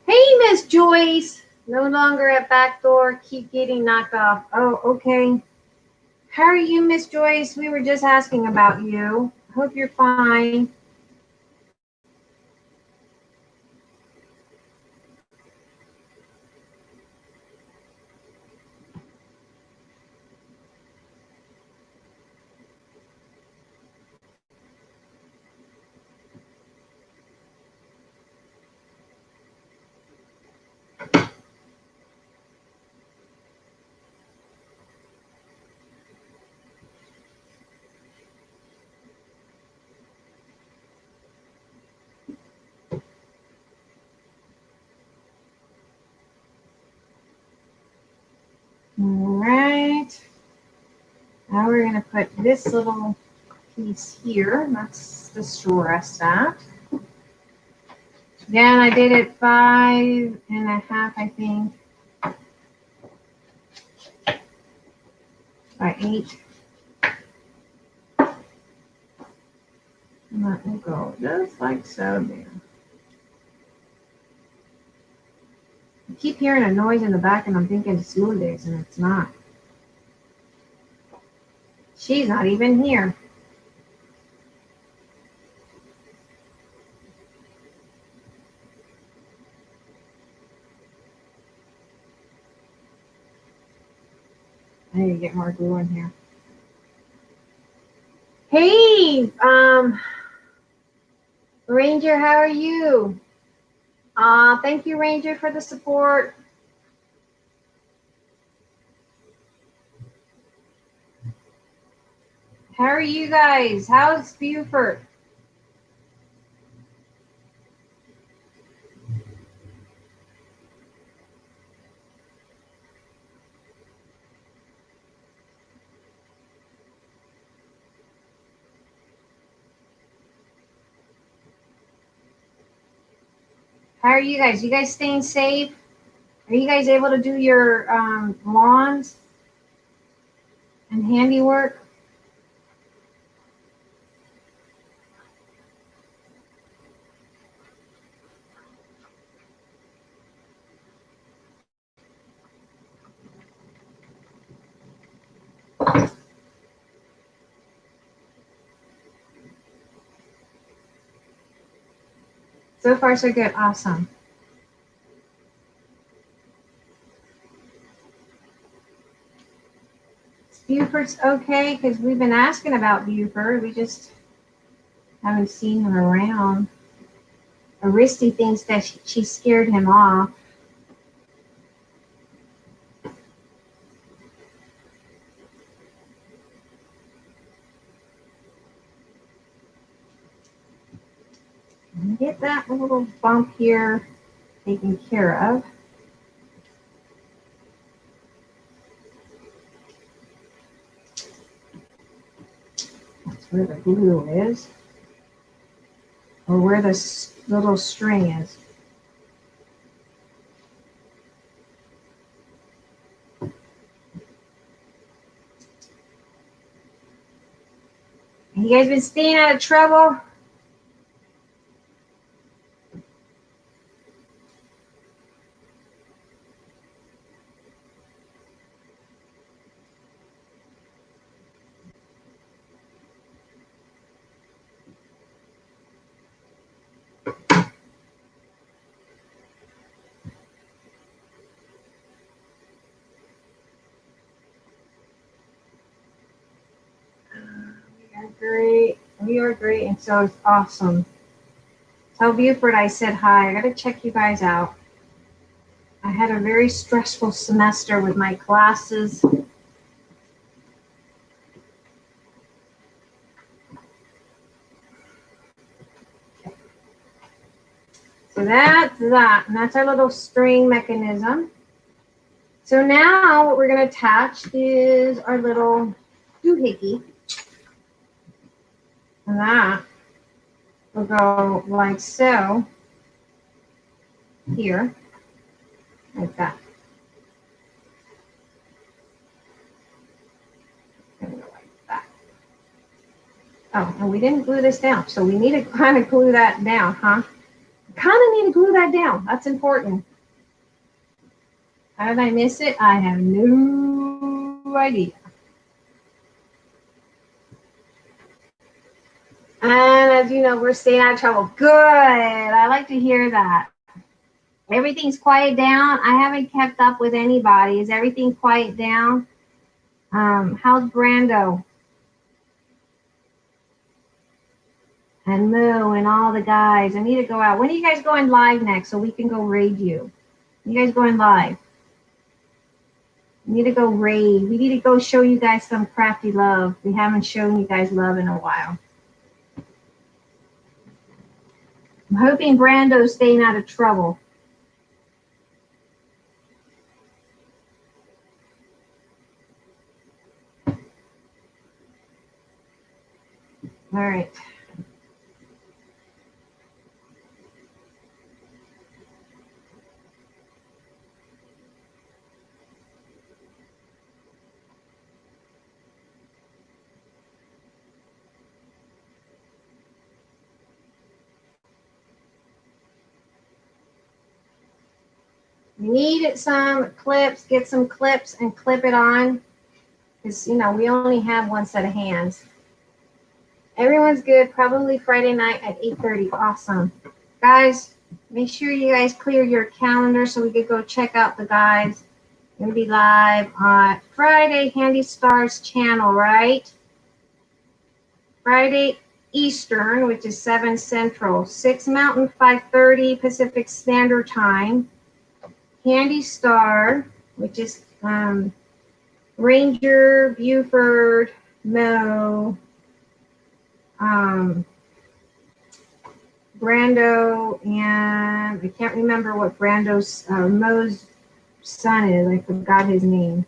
Hey, Miss Joyce. No longer at back door. Keep getting knocked off. Oh, okay. How are you, Miss Joyce? We were just asking about you. Hope you're fine. All right. Now we're going to put this little piece here. That's the stress that. Again, I did it 5.5, I think. By 8. And that will go just like so there. I keep hearing a noise in the back and I'm thinking it's Lourdes and it's not. She's not even here. I need to get more glue in here. Hey, Ranger, how are you? Thank you, Ranger, for the support. How are you guys? How's Beaufort? How are you guys? You guys staying safe? Are you guys able to do your lawns and handiwork? So far, so good. Awesome. Buford's okay, because we've been asking about Buford. We just haven't seen him around. Aristi thinks that she scared him off. Get that little bump here taken care of. That's where the glue is, or where the little string is. You guys been staying out of trouble? Great. We are great, and so it's awesome. Tell Buford I said hi. I gotta check you guys out. I had a very stressful semester with my classes. So that's that, and that's our little string mechanism. So now what we're gonna attach is our little doohickey. And that will go like so here, like that. And go like that. Oh, and we didn't glue this down, so we need to kind of glue that down, huh? Kind of need to glue that down. That's important. How did I miss it? I have no idea. And as you know, we're staying out of trouble. Good. I like to hear that. Everything's quiet down. I haven't kept up with anybody. Is everything quiet down? How's Brando? And Moo and all the guys. I need to go out. When are you guys going live next so we can go raid you? You guys going live? We need to go raid. We need to go show you guys some crafty love. We haven't shown you guys love in a while. I'm hoping Brando's staying out of trouble. All right. You need some clips, get some clips and clip it on. Because, you know, we only have one set of hands. Everyone's good. Probably Friday night at 8:30. Awesome. Guys, make sure you guys clear your calendar so we could go check out the guys. We're going to be live on Friday, Handy Stars channel, right? Friday Eastern, which is 7 Central, 6 Mountain, 5:30 Pacific Standard Time. Handy Star, which is Ranger, Buford, Mo, Brando, and I can't remember what Brando's, Mo's son is. I forgot his name.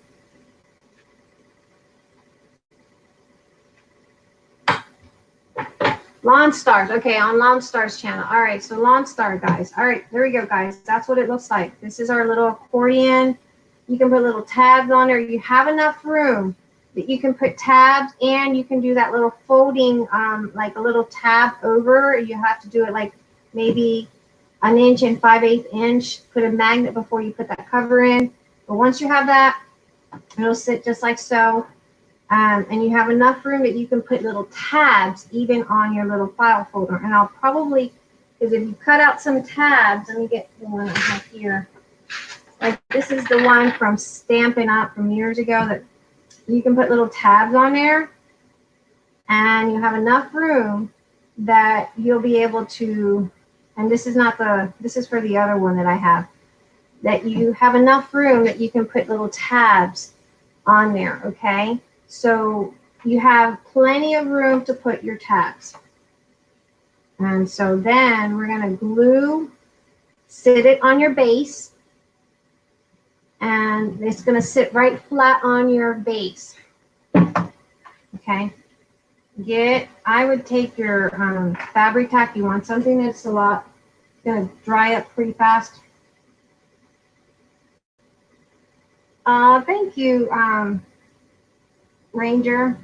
Lawn Stars. Okay, on Lawn Stars channel. All right, so Lawn Star, guys. All right, there we go, guys. That's what it looks like. This is our little accordion. You can put little tabs on there. You have enough room that you can put tabs, and you can do that little folding, like a little tab over. You have to do it like maybe 1 inch and 5/8 inch. Put a magnet before you put that cover in. But once you have that, it'll sit just like so. And you have enough room that you can put little tabs even on your little file folder. And I'll probably, because if you cut out some tabs, let me get the one I have here. Like this is the one from Stampin' Up! From years ago that you can put little tabs on there, and you have enough room that you'll be able to, and this is for the other one that I have, that you have enough room that you can put little tabs on there, okay? So you have plenty of room to put your tabs. And so then we're gonna sit it on your base, and it's gonna sit right flat on your base, okay? I would take your fabric tack. You want something that's gonna dry up pretty fast. Thank you, Ranger.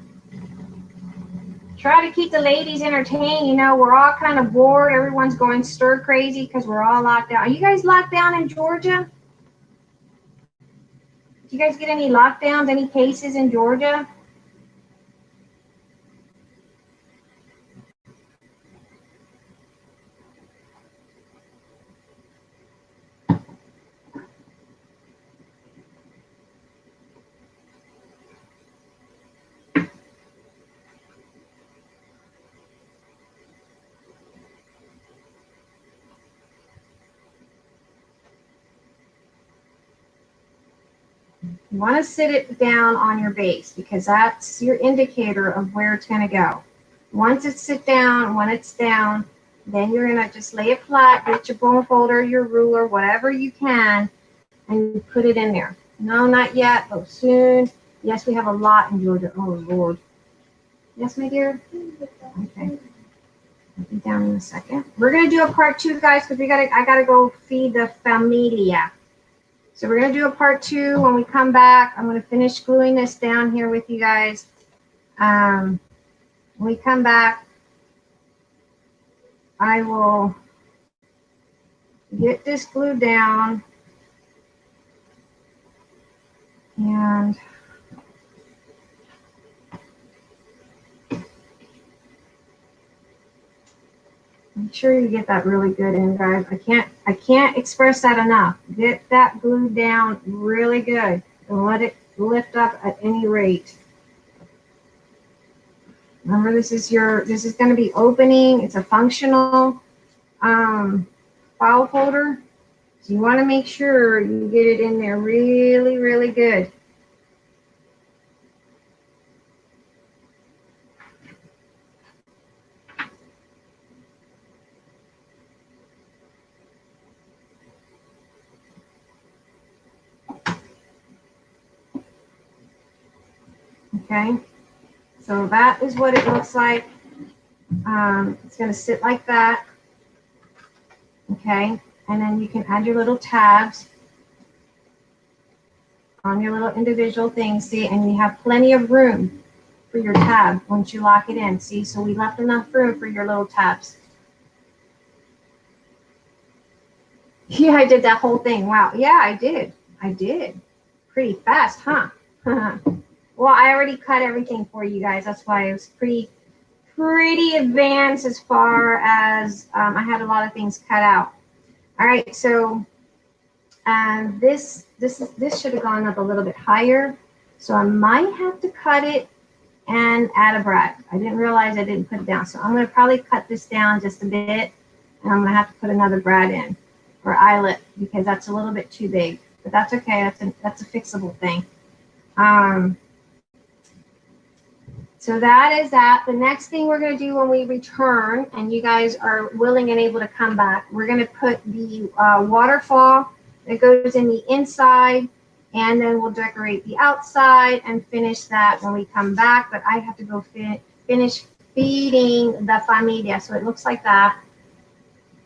Try to keep the ladies entertained. You know, we're all kind of bored. Everyone's going stir crazy because we're all locked down. Are you guys locked down in Georgia? Do you guys get any lockdowns, any cases in Georgia? You want to sit it down on your base because that's your indicator of where it's going to go. Once it's down, then you're going to just lay it flat, get your bone folder, your ruler, whatever you can, and you put it in there. No, not yet, but soon. Yes, we have a lot in Georgia. Oh, Lord. Yes, my dear? Okay. I'll be down in a second. We're going to do a part 2, guys, because I got to go feed the familia. So we're going to do a part 2 when we come back. I'm going to finish gluing this down here with you guys. When we come back, I will get this glued down. And make sure you get that really good in, guys. I can't express that enough. Get that glued down really good and let it lift up at any rate. Remember, this is going to be opening. It's a functional file folder. So you want to make sure you get it in there really, really good. Okay, so that is what it looks like. It's going to sit like that. Okay, and then you can add your little tabs on your little individual things. See, and you have plenty of room for your tab once you lock it in. See, so we left enough room for your little tabs. Yeah, I did that whole thing. Wow. Yeah, I did. Pretty fast, huh? Well, I already cut everything for you guys. That's why it was pretty advanced as far as I had a lot of things cut out. All right, so this should have gone up a little bit higher. So I might have to cut it and add a brad. I didn't realize I didn't put it down. So I'm going to probably cut this down just a bit, and I'm going to have to put another brad in, or eyelet, because that's a little bit too big. But that's okay. That's a fixable thing. So that is that. The next thing we're going to do when we return, and you guys are willing and able to come back, we're going to put the waterfall that goes in the inside, and then we'll decorate the outside and finish that when we come back. But I have to go finish feeding the familia. So it looks like that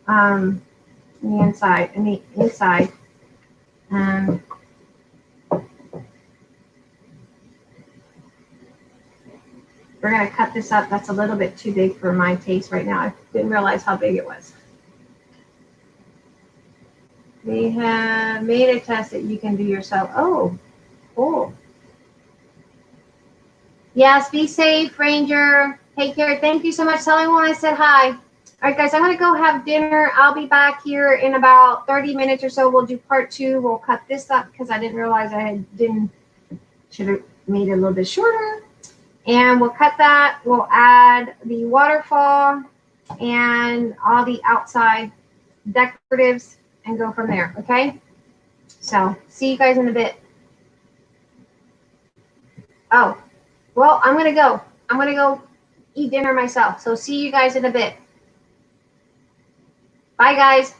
on the inside. We're going to cut this up. That's a little bit too big for my taste right now. I didn't realize how big it was. We have made a test that you can do yourself. Oh, cool. Yes, be safe, Ranger. Take care. Thank you so much. Tell everyone I said hi. All right, guys, I'm going to go have dinner. I'll be back here in about 30 minutes or so. We'll do part 2. We'll cut this up because I didn't realize should have made it a little bit shorter. And we'll cut that. We'll add the waterfall and all the outside decoratives and go from there, okay? So see you guys in a bit. Oh, well, I'm gonna go. I'm gonna go eat dinner myself. So see you guys in a bit. Bye, guys.